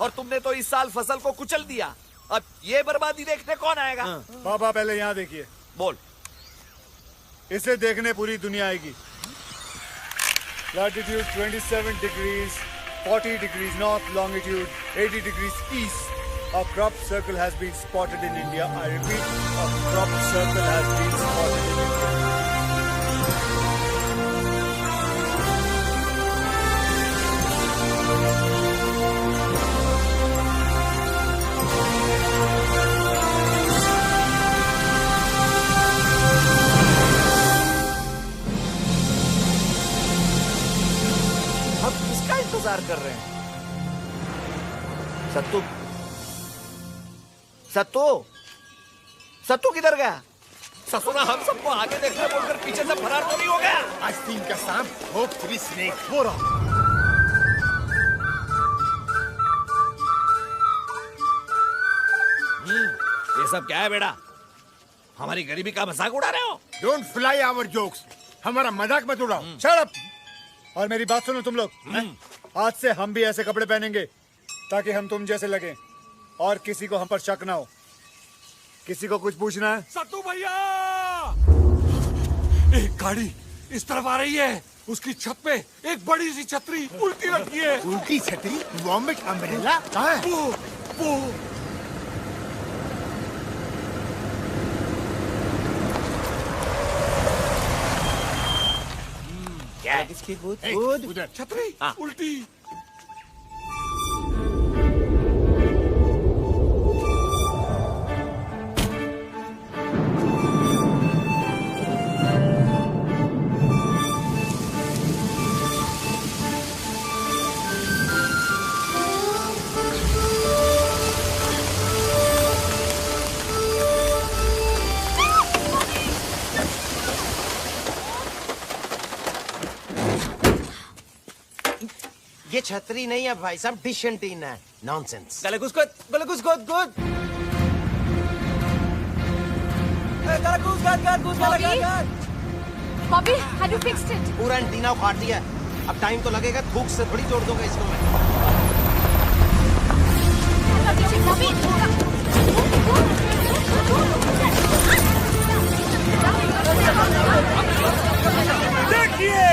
और तुमने तो इस साल फसल को कुचल दिया। अब ये बर्बादी देखने कौन आएगा? बाबा पहले यहाँ देखिए। बोल। इसे देखने पूरी दुनिया आएगी। Latitude 27 degrees, 40 degrees north, longitude 80 degrees east. A crop circle has been spotted in India. I repeat, a crop circle has been spotted in India. हम किसका इंतजार कर रहे हैं? सत्तू, सत्तू, सत्तू किधर गया? ससुरा हम सबको आगे देखने बोलकर पीछे से फरार तो नहीं हो गया? आस्तीन का सांप, होप थ्री स्नेक हो रहा। ये सब क्या है बेटा? हमारी गरीबी का मजाक उड़ा रहे हो? Don't fly our jokes. हमारा मजाक मत उड़ाओ। Shut up! और मेरी बात सुनो तुम लोग। आज से हम भी ऐसे कपड़े पहनेंगे ताकि हम तुम जैसे लगे और किसी को हम पर शक ना हो। किसी को कुछ पूछना है? सत्तू भैया, एक गाड़ी इस तरफ आ रही है। उसकी छत पे एक बड़ी सी छतरी उल्टी रखी है। उल्टी छतरी? Vomit umbrella? कहाँ है? वो क्या है? किसकी कूद? उधर छतरी उल्टी। ये छतरी नहीं है भाई साहब, डिश एंटीना है। नॉनसेंस। गलगुस गुद गुद। Bobby, have you fixed it? पूरा एंटीना उखाड़ दिया है। अब टाइम तो लगेगा, थूक से थोड़ी जोड़ दूंगा इसको मैं। देखिए,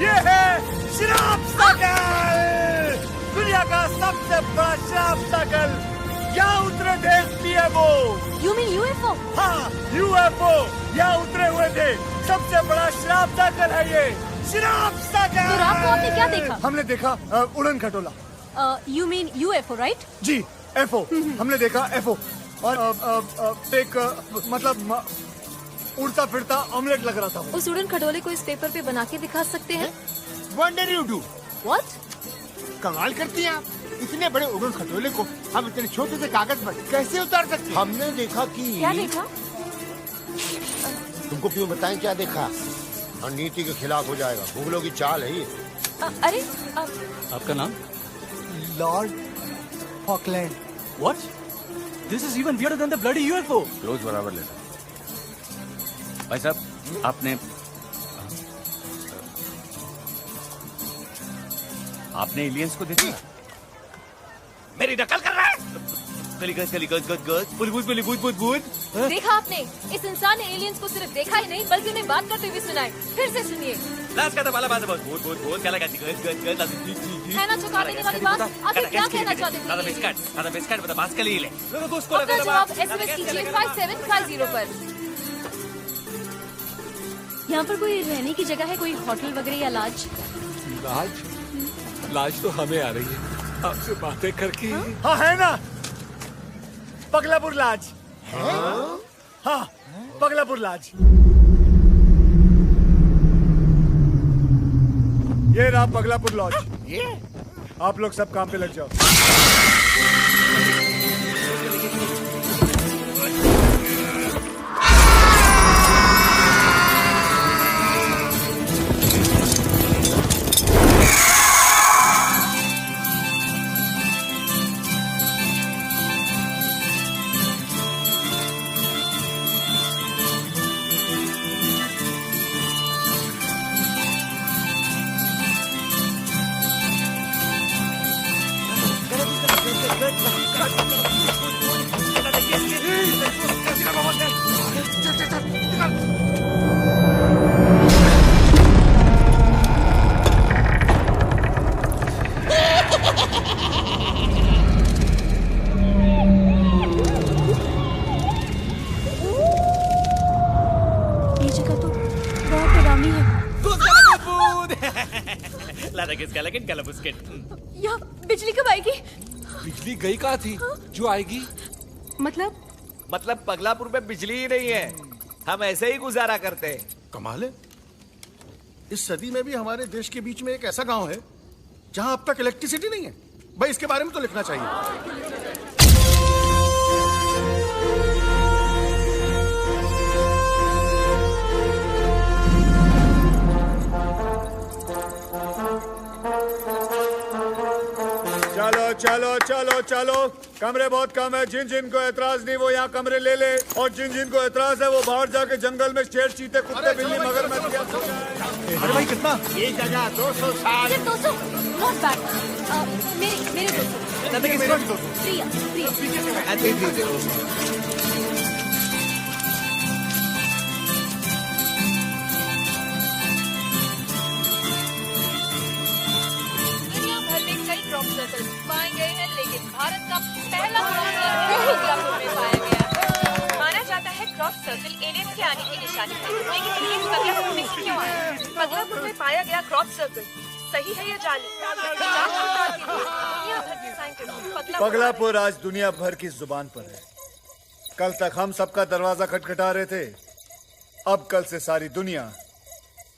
ये है शराब साइकिल, दुनिया का सबसे बड़ा शराब साइकिल। यहाँ उतरे थे पीएमओ। You mean UFO? हाँ, UFO यहाँ उतरे हुए थे। सबसे बड़ा शराब साइकिल है ये, शराब साइकिल। तो रात को आपने क्या देखा? हमने देखा उड़न खटोला। You mean UFO, right? Ji, FO। हमने देखा FO और एक मतलब उड़ता फिरता ऑमलेट लग रहा था। उस उड़न खटोले को इस पेपर पे बना के दिखा सकते हैं? What did you do? What? कमाल करती हैं आप। इतने बड़े उड़न खटोले को हम इतने छोटे से कागज पर कैसे उतार सकते हैं? हमने देखा कि क्या देखा? तुमको क्यों बताएं क्या देखा? और नीति के खिलाफ हो जाएगा। मुगलों की चाल है ये। अरे आपका नाम? Lord Falkland. What? This is even weirder than the bloody UFO. रोज बराबर ले। भाई साहब, आपने एलियंस को देखा? मेरी नकल कर रहा है। देखा आपने? इस इंसान ने एलियंस को सिर्फ देखा ही नहीं बल्कि उन्हें बात करते हुए सुना है। फिर से सुनिए। है ना चुका देने वाली बात? आखिर क्या कहना चाहते थे? अपना जवाब SMS कीजिए 5750 पर। यहाँ पर कोई रहने की जगह है, कोई होटल वगैरह या लॉज? लाज तो हमें आ रही है आपसे बातें करके। हाँ है ना, पगलापुर लॉज। हाँ, पगलापुर लॉज। ये रहा पगलापुर लॉज। आप लोग सब काम पे लग जाओ। यहाँ बिजली कब आएगी? बिजली गई कहाँ थी जो आएगी? मतलब पगलापुर में बिजली ही नहीं है। हम ऐसे ही गुजारा करते हैं। कमाल है, इस सदी में भी हमारे देश के बीच में एक ऐसा गांव है जहां अब तक इलेक्ट्रिसिटी नहीं है। भाई इसके बारे में तो लिखना चाहिए। चलो चलो चलो चलो, कमरे बहुत कम है। जिन जिन को एतराज नहीं वो यहाँ कमरे ले ले, और जिन जिन को एतराज है वो बाहर जाके जंगल में शेर, चीते, कुत्ते, बिल्ली, मगरमच्छ। अरे भाई कितना? ये जगह 260। सिर्फ 200? Not bad. मेरे 200। प्रिया क्रॉप सर्कल पाए गए हैं, लेकिन भारत का पहला क्रॉप सर्कल पगलापुर में पाया गया। माना जाता है क्रॉप सर्कल एलियन के आने की निशानी है, लेकिन ये पगलापुर में क्यों आया? पगलापुर में पाया गया क्रॉप सर्कल सही है या जाली? दुनिया भर के साइंटिस्ट पगलापुर आज दुनिया भर की जुबान पर है। कल तक हम सबका दरवाजा खटखटा रहे थे, अब कल से सारी दुनिया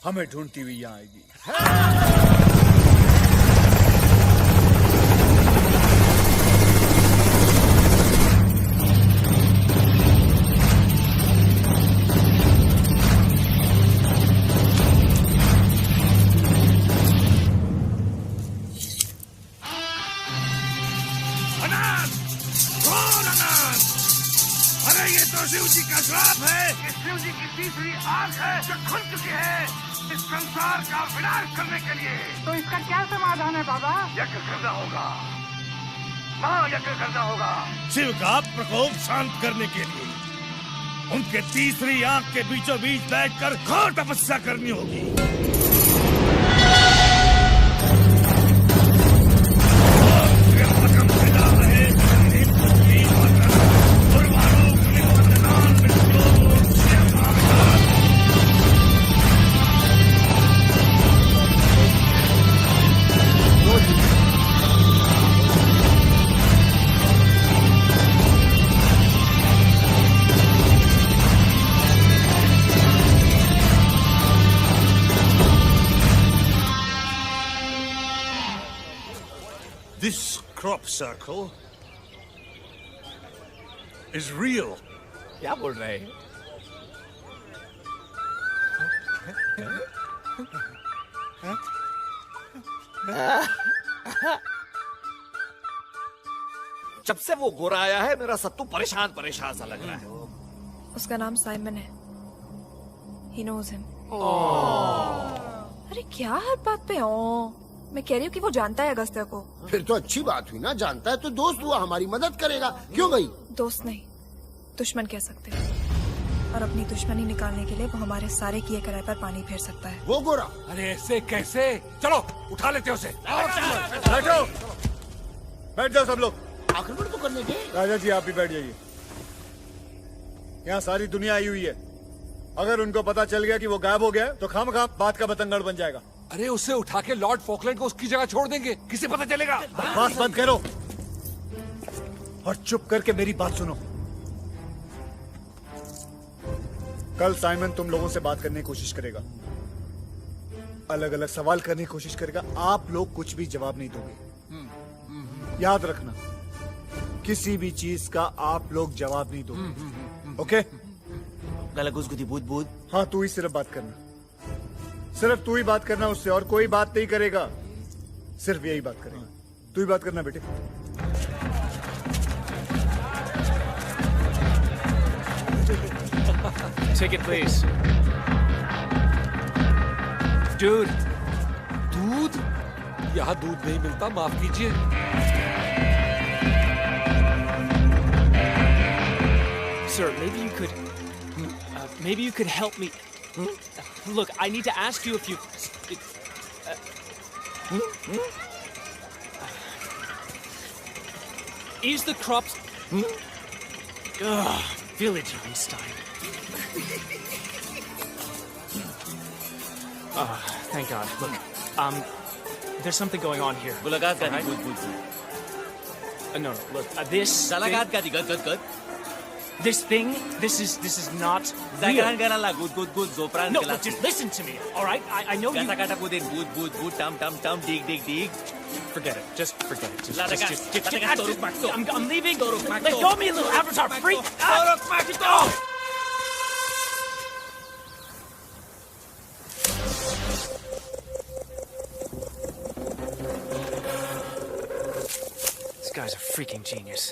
हमें ढूंढती हुई यहाँ आएगी। शिव जी का श्राप है। ये शिव जी की तीसरी आंख है जो खुल चुकी है इस संसार का विनाश करने के लिए। तो इसका क्या समाधान है बाबा? यज्ञ करना होगा, महायज्ञ करना होगा शिव का प्रकोप शांत करने के लिए। उनके तीसरी आंख के बीचों बीच बैठकर घोर तपस्या करनी होगी। This crop circle is real. क्या बोल रहे हैं? जब से वो गोरा आया है मेरा सत्तू परेशान परेशान सा लग रहा है। उसका नाम साइमन है। He knows him. अरे क्या हर बात पे मैं कह रही हूँ कि वो जानता है अगस्त्य को। फिर तो अच्छी बात हुई ना, जानता है तो दोस्त हुआ, हमारी मदद करेगा। क्यों भाई? दोस्त नहीं, दुश्मन कह सकते हैं। और अपनी दुश्मनी निकालने के लिए वो हमारे सारे किए कराए पर पानी फेर सकता है। वो गोरा? अरे ऐसे कैसे? चलो उठा लेते हैं उसे। बैठो, बैठ जाओ सब लोग। आक्रमण तो करने के। राजा जी आप भी बैठ जाइए। यहाँ सारी दुनिया आई हुई है। अगर उनको पता चल गया कि वो गायब हो गया तो खामखा बात का बतंगड़ बन जाएगा। अरे उसे उठा के लॉर्ड फॉकलैंड को उसकी जगह छोड़ देंगे, किसे पता चलेगा? बकवास बंद करो और चुप करके मेरी बात सुनो। कल साइमन तुम लोगों से बात करने की कोशिश करेगा, अलग अलग सवाल करने की कोशिश करेगा। आप लोग कुछ भी जवाब नहीं दोगे। याद रखना, किसी भी चीज का आप लोग जवाब नहीं दोगे। ओके? हाँ, तू ही सिर्फ बात करना, सिर्फ तू ही बात करना उससे, और कोई बात नहीं करेगा। सिर्फ यही बात करेगा। तू ही बात करना बेटे। Take it, please. Dude, दूध? यहाँ दूध नहीं मिलता, माफ कीजिए। Sir, maybe you could help me. Look, I need to ask you a few. Is the crops? Village Einstein. Thank God. Look, there's something going on here. मुलाकात का Alright? good. No, look, this. मुलाकात का good. This thing, this is not real. Zagaran garala good zopran. No, but just listen to me, all right? I know you. Kata kudin good tam dig. Forget it. Just forget it. Just I'm leaving. Let go of me, little avatar freak. This guy's a freaking genius.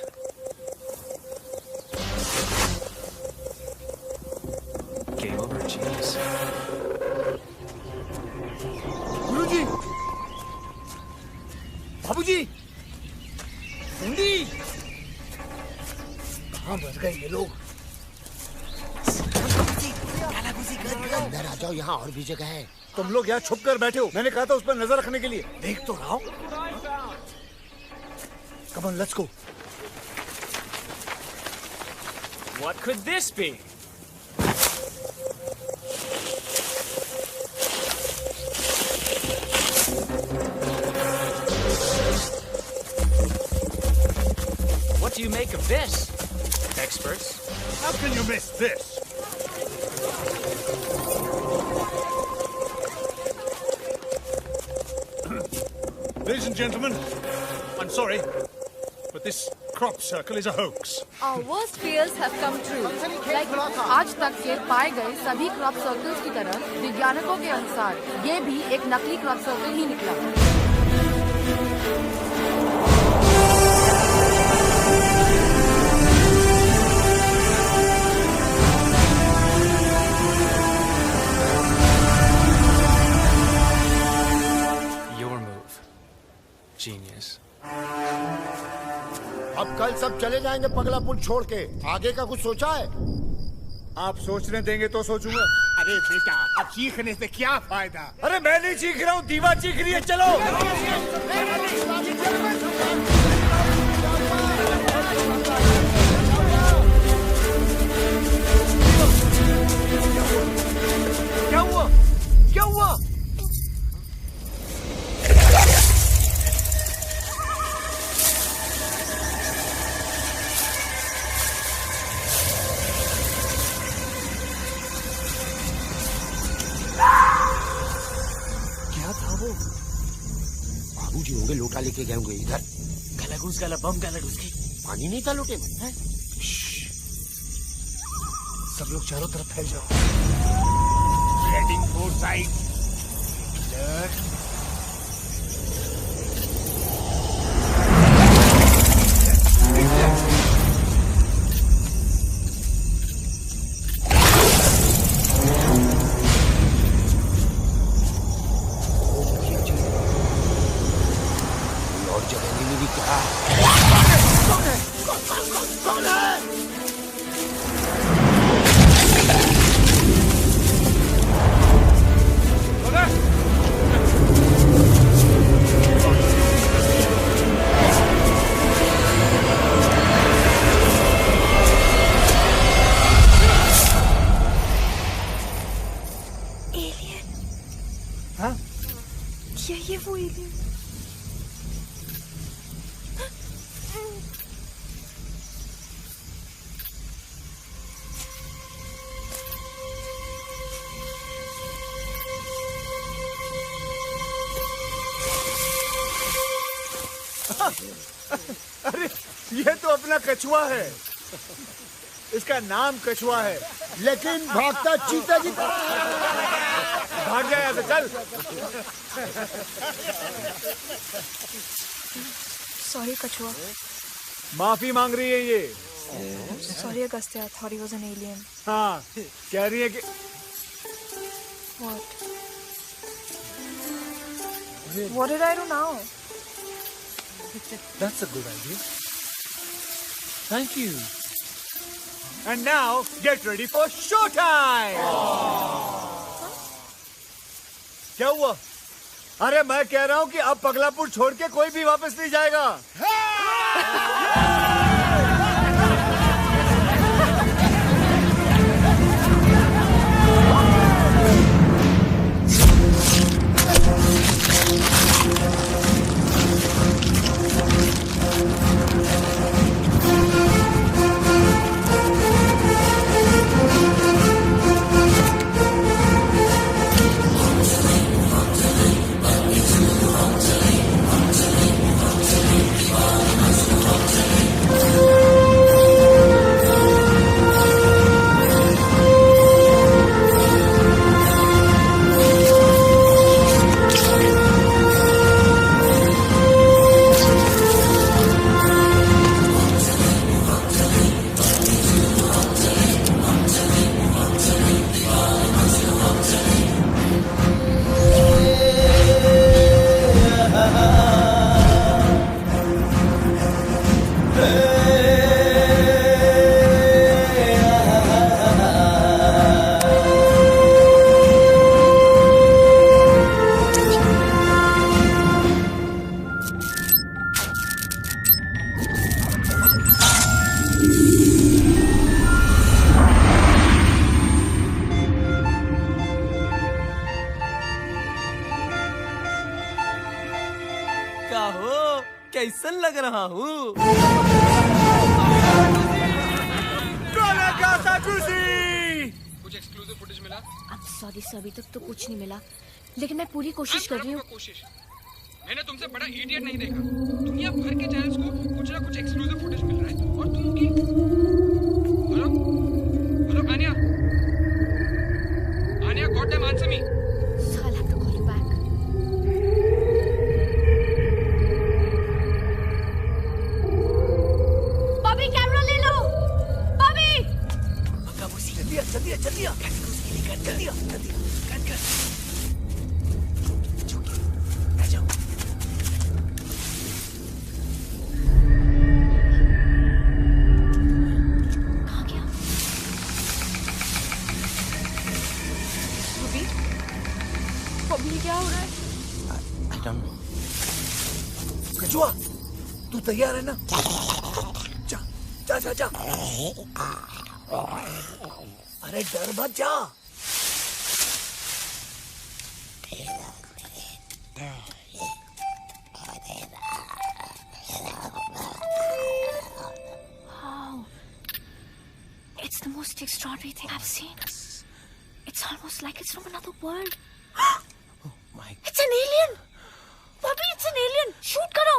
Game over, genius. गुरुजी, बाबूजी, हिंदी, कहाँ बच गए ये लोग? अंदर आ जाओ, यहाँ और भी जगह है। तुम लोग यहाँ छुप कर बैठे हो। मैंने कहा था उस पर नजर रखने के लिए। देख तो रहा हूँ। Come on, let's go. What could this be? What do you make of this, experts? How can you miss this? Ladies and gentlemen, I'm sorry, but this crop circle is a hoax. Our worst fears have come true. Like आज तक के पाए गए सभी crop circles की तरह वैज्ञानिकों के अनुसार ये भी एक नकली क्रॉप सर्कल ही निकला। Genius. अब कल सब चले जाएंगे पगला पुल छोड़ के। आगे का कुछ सोचा है? आप सोचने देंगे तो सोचूंगा। अरे बेटा, अब चीखने से क्या फायदा? अरे मैं नहीं चीख रहा हूँ, दीवा चीख रही है। चलो। क्या हुआ? क्या हुआ? क्या था वो? बाबूजी होंगे, लोटा लेके गए होंगे इधर। गला घुस गया, बम गला घुस गई। पानी नहीं था लोटे में? सब लोग चारों तरफ फैल जाओ। Heading for side. और जगह नहीं मिली क्या? कौन है? कौन है? हाँ? ये वो एलियन। अरे ये तो अपना कछुआ है। इसका नाम कछुआ है, लेकिन भागता चीता जी। भाग गया यहाँ से, चल। सॉरी कछुआ। माफी मांग रही है ये। Sorry Agastya, thought he was an alien. हाँ, कह रही है कि What? What did I do now? That's a good idea. Thank you. And now, get ready for showtime! क्या हुआ? अरे मैं कह रहा हूँ कि अब पगलापुर छोड़ के कोई भी वापस नहीं जाएगा। कैसन लग रहा हूँ? कुछ एक्सक्लूसिव फुटेज मिला? अब सॉरी अभी तक तो कुछ नहीं मिला, लेकिन मैं पूरी कोशिश कर रही हूँ। मैंने तुमसे बड़ा इडियट नहीं देखा। दुनिया भर के चैनल्स को कुछ ना कुछ एक्सक्लूसिव फुटेज मिल रहा है और तुम की hello hello Anya got them answer me. I'll have to call you back. Bobby camera ले लो। बॉबी जल्दी जल्दी जल्दी मैडम। कछुआ, तू तैयार है ना? जा जा जा जा। अरे डर मत जा। Wow. It's the most extraordinary thing I've seen. It's almost like it's from another world. It's an alien! Bobby, it's an alien! Shoot करो!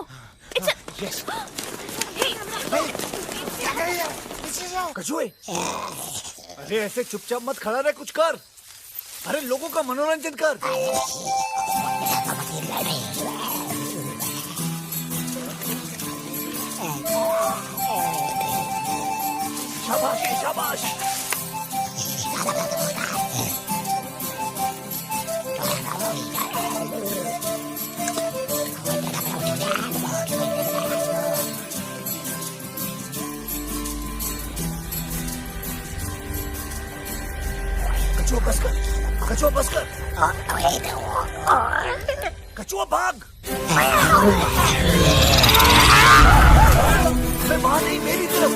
It's a... Yes. Hey! क्या कर रही है? कछुए! अरे ऐसे चुपचाप मत खड़ा रहे, कुछ कर। अरे लोगों का मनोरंजन कर। शाबाश शाबाश। कछुआ बस कर, कछुआ बस कर। कछुआ भाग। मैं वहां नहीं, मेरी तरफ।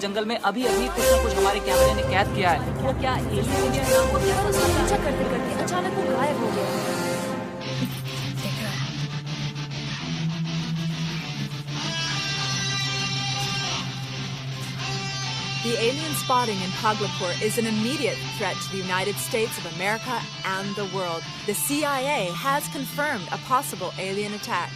जंगल में अभी अभी कुछ न कुछ हमारे कैमरे ने कैद किया है। वो क्या एलियन नाम को क्या उसका पीछा करते करते अचानक वो गायब हो गया। The alien spotting in Paglapur is an immediate threat to the United States of America and the world. The CIA has confirmed a possible alien attack.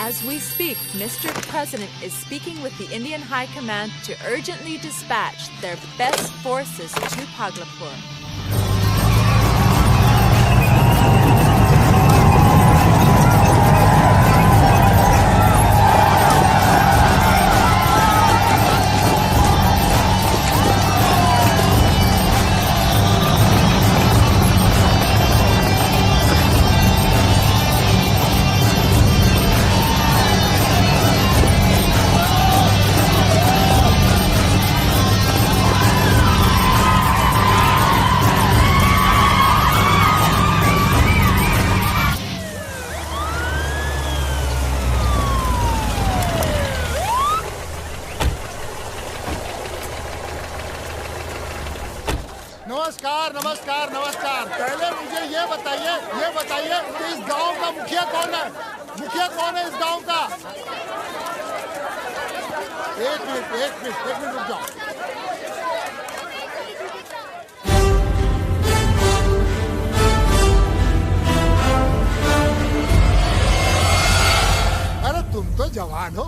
As we speak, Mr. President is speaking with the Indian High Command to urgently dispatch their best forces to Paglapur. नमस्कार नमस्कार नमस्कार। पहले मुझे ये बताइए कि इस गांव का मुखिया कौन है? मुखिया कौन है इस गांव का? एक मिनट रुक जाओ। अरे तुम तो जवान हो,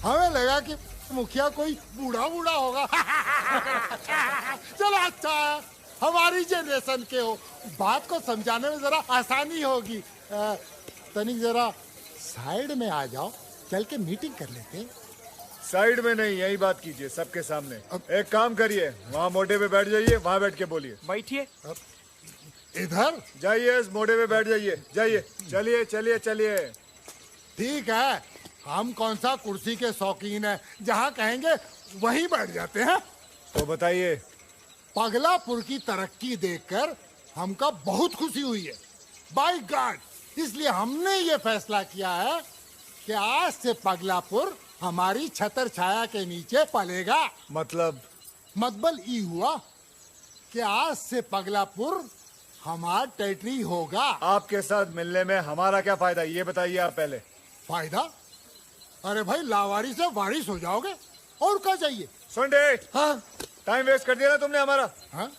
हमें लगा कि मुखिया कोई बूढ़ा होगा। चलो अच्छा, हमारी जनरेशन के हो, बात को समझाने में जरा आसानी होगी। तनिक जरा साइड में आ जाओ, चल के मीटिंग कर लेते। साइड में नहीं, यही बात कीजिए सबके सामने। एक काम करिए, वहाँ मोटे पे बैठ जाइए, वहाँ बैठ के बोलिए। बैठिए। इधर जाइए, इस मोटे पे बैठ जाइए। जाइए, चलिए चलिए चलिए। ठीक है, हम कौन सा कुर्सी के शौकीन हैं, जहाँ कहेंगे वहीं बैठ जाते हैं। तो बताइए। पगलापुर की तरक्की देखकर हमका बहुत खुशी हुई है, बाय गॉड। इसलिए हमने ये फैसला किया है कि आज से पगलापुर हमारी छतर छाया के नीचे पलेगा। मतलब ये हुआ कि आज से पगलापुर हमारा टेरिटरी होगा। आपके साथ मिलने में हमारा क्या फायदा, ये बताइए आप पहले। फायदा? अरे भाई, लावारी से वारिस हो जाओगे, और क्या चाहिए? सुन दे। हाँ? टाइम वेस्ट कर दिया ना तुमने हमारा। हाँ?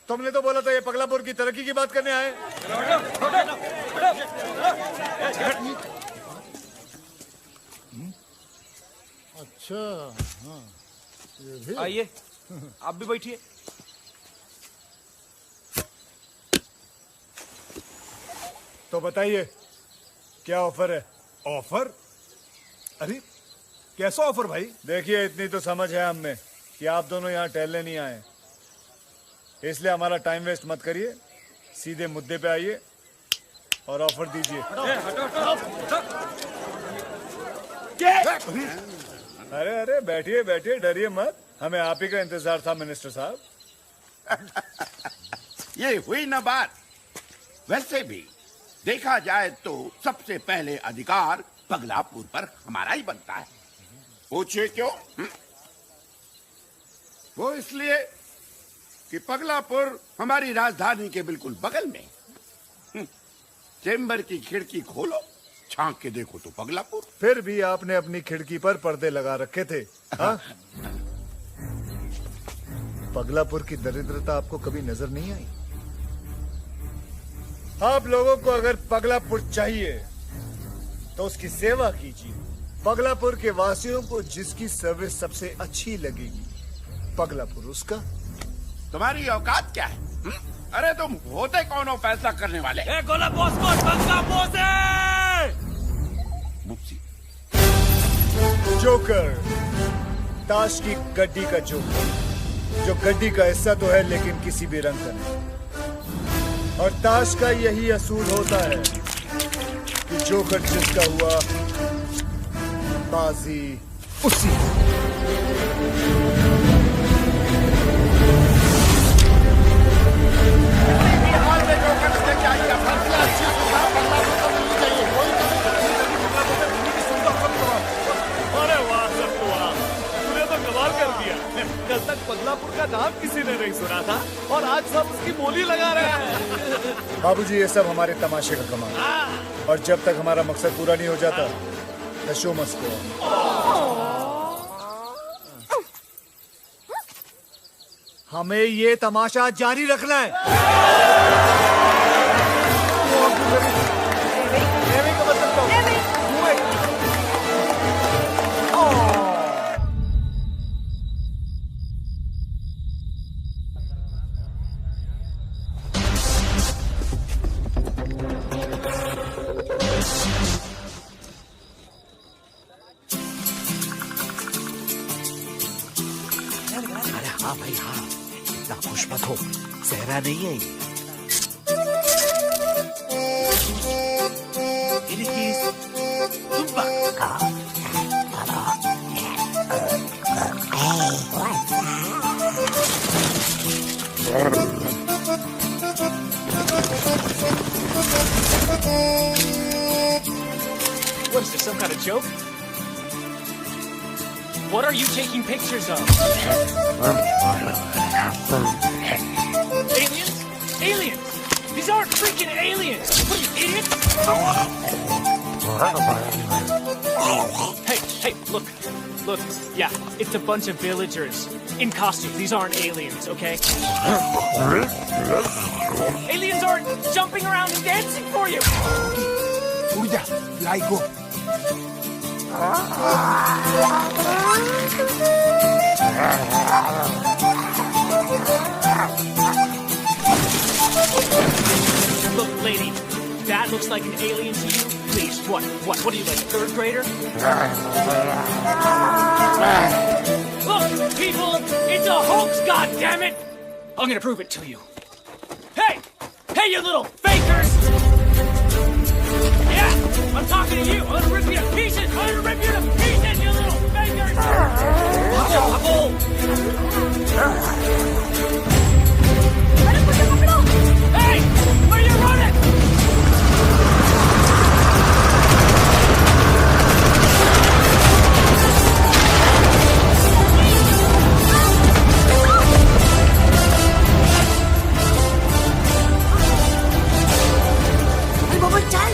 तुमने तो बोला था ये पगलापुर की तरक्की की बात करने आए। अच्छा हाँ, ये भी आइए, आप भी बैठिए। तो बताइए क्या ऑफर है? ऑफर? अरे कैसा ऑफर भाई? देखिए इतनी तो समझ है हम में कि आप दोनों यहाँ टहलने नहीं आए, इसलिए हमारा टाइम वेस्ट मत करिए, सीधे मुद्दे पे आइए और ऑफर दीजिए। अरे अरे बैठिए बैठिए, डरिए मत, हमें आप ही का इंतजार था मिनिस्टर साहब। ये हुई ना बात। वैसे भी देखा जाए तो सबसे पहले अधिकार पगलापुर पर हमारा ही बनता है। पूछिए क्यों? वो इसलिए कि पगलापुर हमारी राजधानी के बिल्कुल बगल में। चेंबर की खिड़की खोलो, झांक के देखो तो पगलापुर। फिर भी आपने अपनी खिड़की पर पर्दे लगा रखे थे। हाँ? पगलापुर की दरिद्रता आपको कभी नजर नहीं आई? आप लोगों को अगर पगलापुर चाहिए तो उसकी सेवा कीजिए। पगलापुर के वासियों को जिसकी सर्विस सबसे अच्छी लगेगी, पगलापुर उसका। तुम्हारी औकात क्या है? अरे तुम होते कौन हो फैसला करने वाले? गोला बॉस को बंगा बोस है। मुफ्ती जोकर, ताश की गड्डी का जोकर, जो गड्डी का हिस्सा तो है लेकिन किसी भी रंग का नहीं। और ताश का यही असूल होता है कि जोकर जिसका हुआ, बाजी उसी। अरे वाह सत्तुआ, तूने तो कमाल कर दिया। कल तक पगलापुर का नाम किसी ने नहीं सुना था और आज सब उसकी बोली लगा रहे हैं। बाबूजी ये सब हमारे तमाशे का कमाल है, और जब तक हमारा मकसद पूरा नहीं हो जाता the show must go on. हमें ये तमाशा जारी रखना है। अरे हाँ भाई हाँ, इतना खुश मत हो, सहरा नहीं है ये। What is this, some kind of joke? What are you taking pictures of? Aliens? Aliens! These aren't freaking aliens! What are you, idiots? Hey, look. Look, yeah, it's a bunch of villagers in costume. These aren't aliens, okay? Aliens aren't jumping around and dancing for you! उड़ जा, लाइको। Look, lady, that looks like an alien to you? Please, what are you, like a third grader? Look, people, it's a hoax, goddammit! I'm gonna prove it to you. Hey, you little fakers! Yeah, I'm talking to you. I'm gonna rip you to pieces. You little fakers! Hey, where are you running? अरे बाबा चल,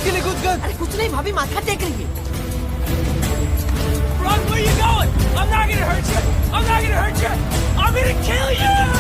किले कूद कर। अरे कुछ नहीं, भाभी माथा टेक रही है। Run, where you going? I'm not gonna hurt you. I'm gonna kill you.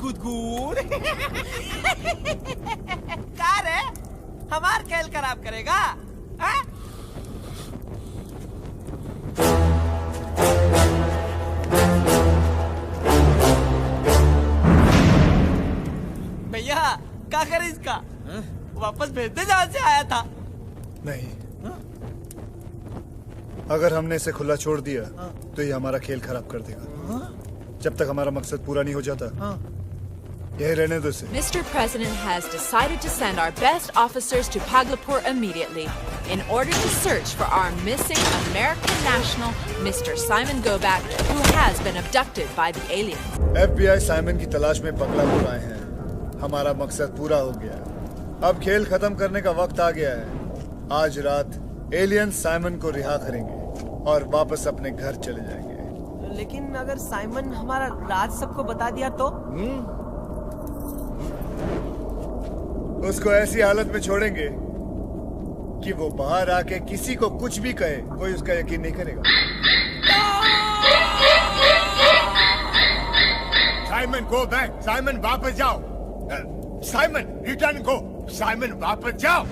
Good good. क्या रे, हमार खेल खराब करेगा? हाँ? भैया क्या करे इसका? वापस भेज दे जहाँ से आया था। नहीं, अगर हमने इसे खुला छोड़ दिया तो ये हमारा खेल खराब कर देगा। जब तक हमारा मकसद पूरा नहीं हो जाता यही रहने दो इसे। Mr. President has decided to send our best officers to Paglapur immediately in order to search for our missing American national, Mr. Simon Gobak, who has been abducted by the aliens. FBI Simon की तलाश में पगलापुर आए हैं। हमारा मकसद पूरा हो गया। अब खेल खत्म करने का वक्त आ गया है। आज रात एलियंस साइमन को रिहा करेंगे और वापस अपने घर चले जाएंगे। लेकिन अगर साइमन हमारा राज सबको बता दिया तो? उसको ऐसी हालत में छोड़ेंगे कि वो बाहर आके किसी को कुछ भी कहे, कोई उसका यकीन नहीं करेगा। साइमन गो बैक, साइमन वापस जाओ। साइमन रिटर्न गो, साइमन वापस जाओ।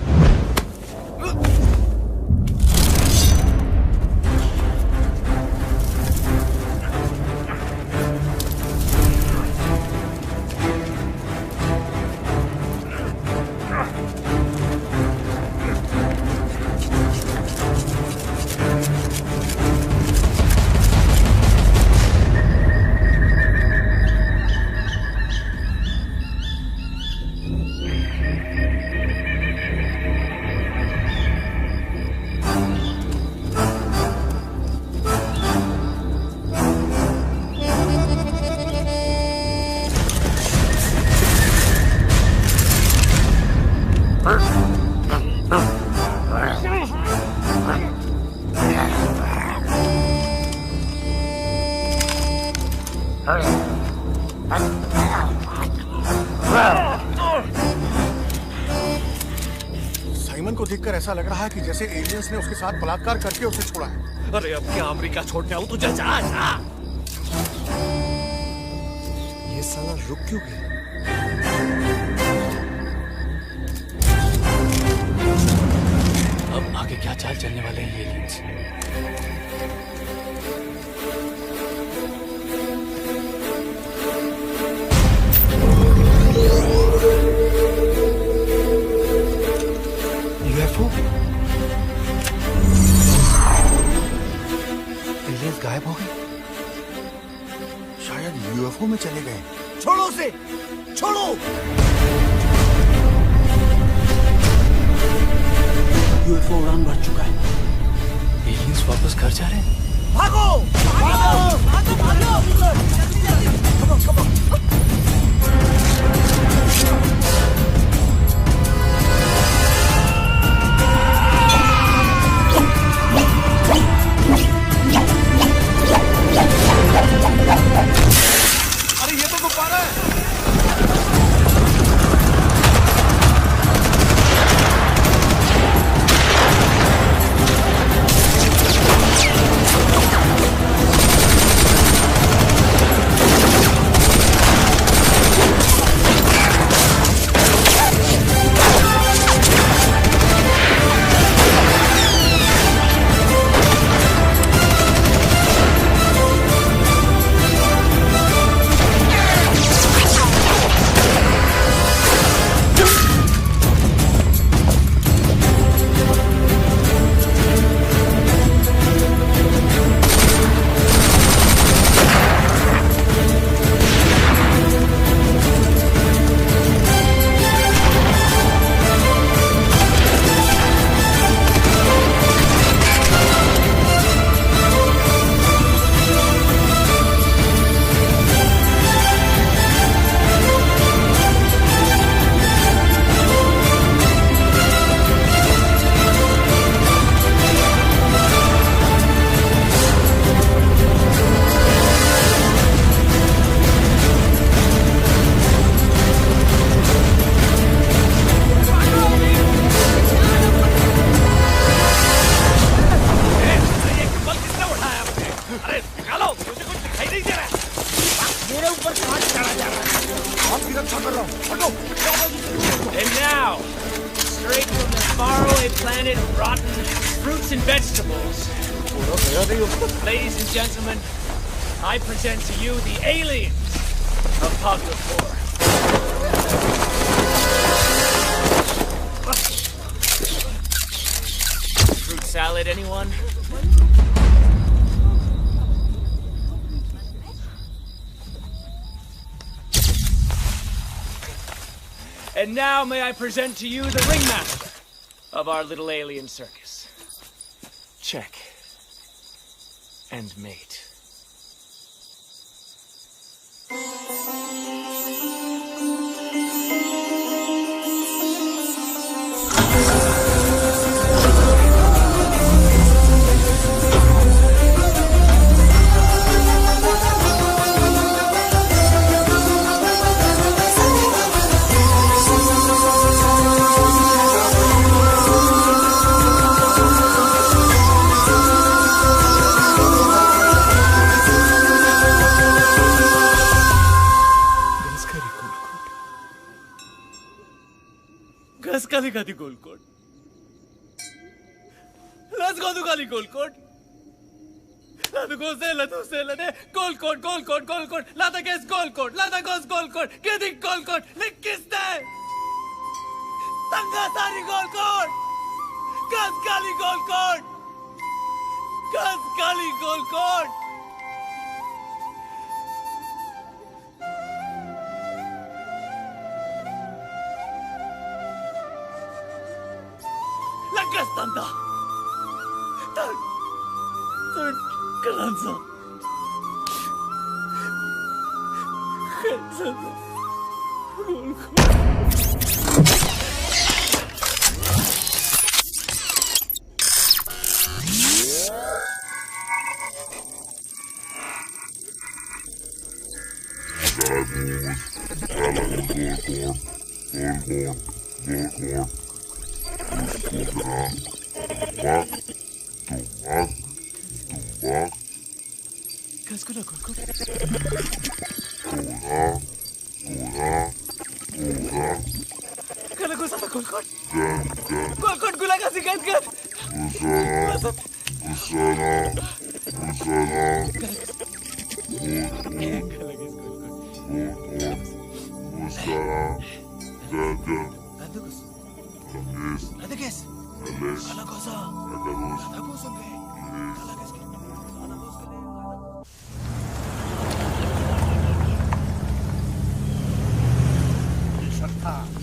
साइमन को देखकर ऐसा लग रहा है कि जैसे एलियंस ने उसके साथ बलात्कार करके उसे छोड़ा है। अरे अब क्या अमेरिका छोड़ने आऊं? तुझे जा। ये साला रुक क्यों गया? अब आगे क्या चाल चलने वाले हैं ये एलियंस? यूएफओ? एलियंस गायब हो गए। शायद यूएफओ में चले गए। छोड़ो उसे, छोड़ो। यूएफओ उड़ान भर चुका है। एलियंस वापस घर जा रहे हैं। भागो, भागो, भागो, भागो, जल्दी जल्दी, कम ऑन, कम ऑन। अरे ये तो गुब्बारा है। And now, straight from the faraway planet of rotten fruits and vegetables, ladies and gentlemen, I present to you the aliens of Paglapur. Fruit salad, anyone? And now may I present to you the ringmaster of our little alien circus. Check. And mate. Galikati Golkot. Let's go to Gali Golkot. Lata goes there, Lata say, Lata Golkot, Golkot, Golkot. Lata gets Golkot, Lata goes Golkot. Getting Golkot. Lick kiss there. Tanga Sari Golkot. Gas Gali Golkot. Gas Gali Golkot. Tanda. Third Kalanza. Golkot gula kasih kan.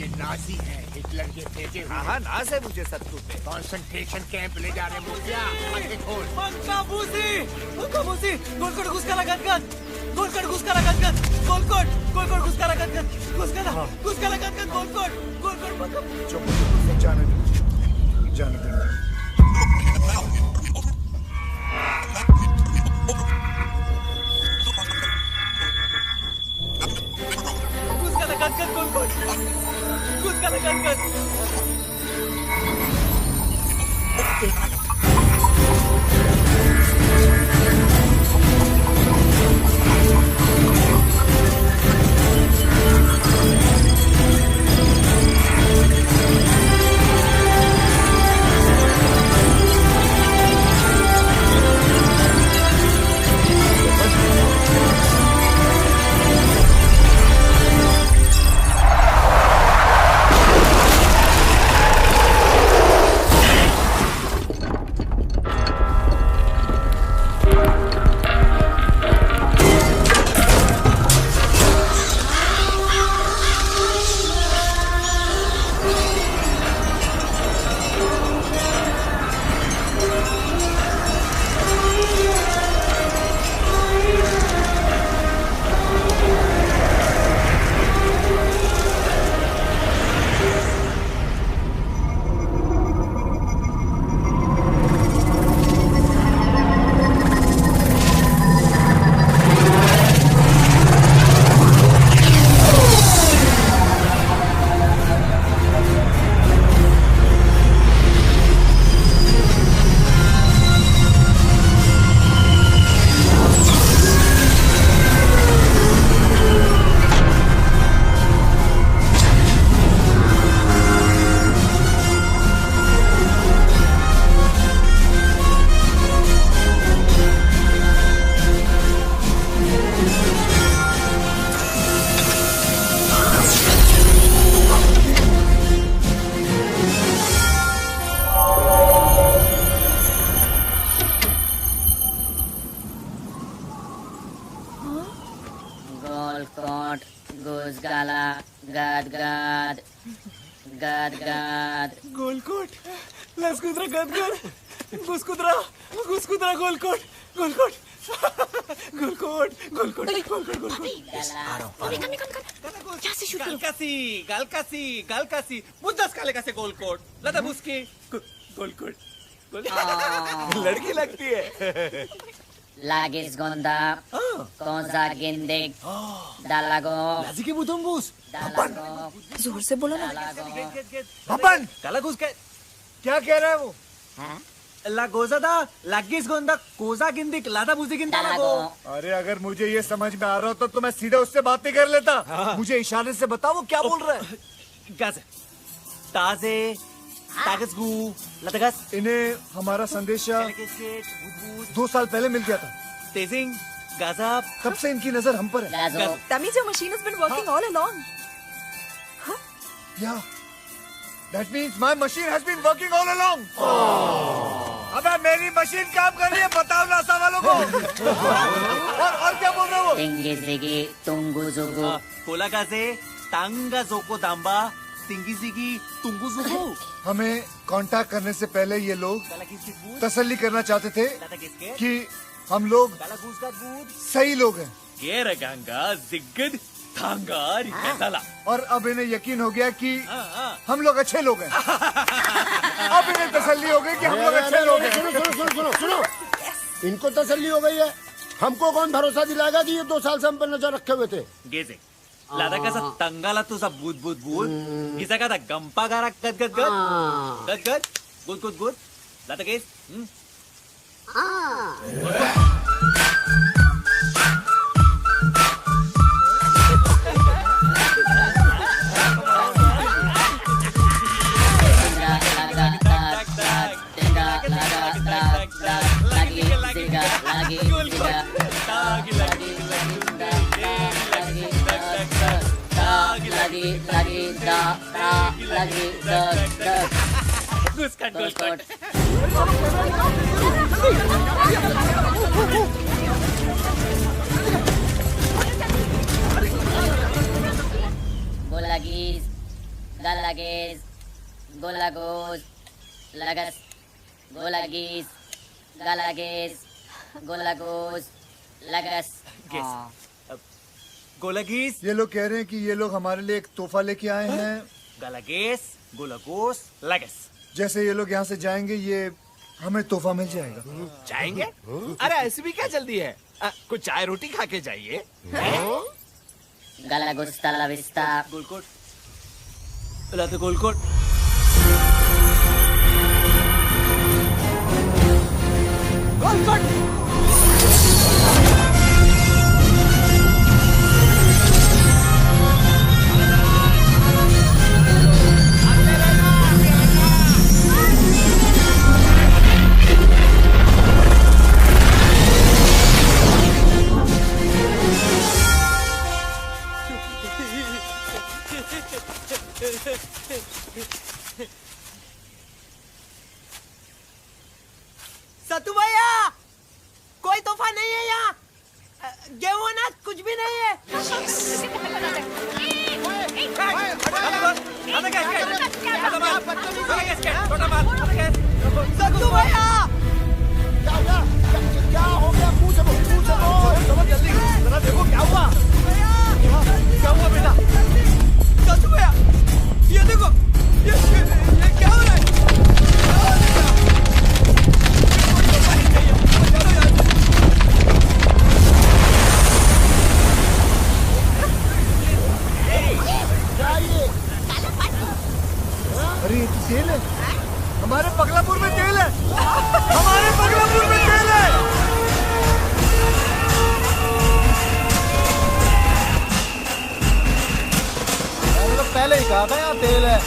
ये Nazi है, Hitler के भेजे हुए। हाँ नाज है मुझे सत्तू पे। कंसंट्रेशन कैंप ले जा रहे मुर्गिया। आगे खोल। Mangkabusi, Golkot guskala gat. Golkot guskala gat. Golkot guskala gat. Guskala gat Golkot. चुप जाने दो। जाने दो। Guskala gat Golkot. Guskala gat. गद गद गद गोलकोट लसकुद्रा गदगद गुसकुद्रा गुसकुद्रा गोलकोट गोलकोट गोलकोट गोलकोट गोलकोट गोलकोट क्या से शूट गालकासी गालकासी गालकासी बुद्धास काले का से गोलकोट लता बुसकी गोलकोट लड़की लगती है Lagis gonda, konza gindig, dalago. Lagi butumbus. Dalago. जोर से बोलो ना। बपन कालागुस क्या कह रहा है वो? लागोज़ादा, लागिस गोंदा, कोज़ा गिंदिक, लादा बुज़ी गिंदा लागो। अरे अगर मुझे ये समझ में आ रहा होता तो मैं सीधा उससे बात नहीं कर लेता। मुझे इशारे से बताओ वो क्या बोल रहा है। गाज़े, ताज़े, तागज़गू, लतगस। इन्हें हमारा संदेशा 2 साल पहले मिल गया था। तेजिंग, गाज़ाब। कब से इनकी नजर हम पर है? That means your machine has been working all along. Yeah. That means my machine has been working all along. अबे मेरी मशीन काम कर रही है, बताओ ना सवालों को। और क्या बोल रहे हो? Tingi zigi, tungu zugu. कोला गाज़े, तांगा जोको दांबा, तिंगी जिगी, तुंगु जुगु। हमें कांटेक्ट करने से पहले ये लोग तसल्ली करना चाहते थे कि हम लोग सही लोग हैं। ये रगांगा जिग्गद थांगार कैसाला। और अब इन्हें यकीन हो गया कि हम लोग अच्छे लोग हैं। अब इन्हें तसल्ली हो गई कि हम लोग अच्छे लोग हैं। सुनो इनको तसल्ली हो गई है। हमको कौन भरोसा दिलाएगा कि ये 2 साल से हम पर नजर रखे हुए थे। गेजे लादा का सा तंगाला तुझा बूद बूद बूद किसा का था गंपा गारा गद गद गद गद गद गुद गुद गुद लादा case lagi Guskat guskat Golagis galagis golagos lagas golagis galagis golagos lagas गोलागीस। ये लोग कह रहे हैं कि ये लोग हमारे लिए एक तोहफा लेके आए हैं। गालागेस, गोलागोस, लगस। जैसे ये लोग यहाँ से जाएंगे ये हमें तोहफा मिल जाएगा। जाएंगे? अरे ऐसी भी क्या जल्दी है? कुछ चाय रोटी खा के जाइए। गालागोस ताला विस्ता। गोलकोट। लाते गोलकोट। गोलकोट। सतु भैया कोई तोहफा नहीं है यहाँ। गेहूं अनाज कुछ भी नहीं है। सतु भैया क्या हो गया? पूछो जल्दी जरा देखो क्या हुआ। क्या हुआ बेटा? सतु भैया ये देखो ये क्या हो रहा है? अरे ये तो तेल है। हमारे पगलापुर में तेल है। हमारे पगलापुर में तेल है। मैंने तो पहले ही कहा था यहाँ तेल है।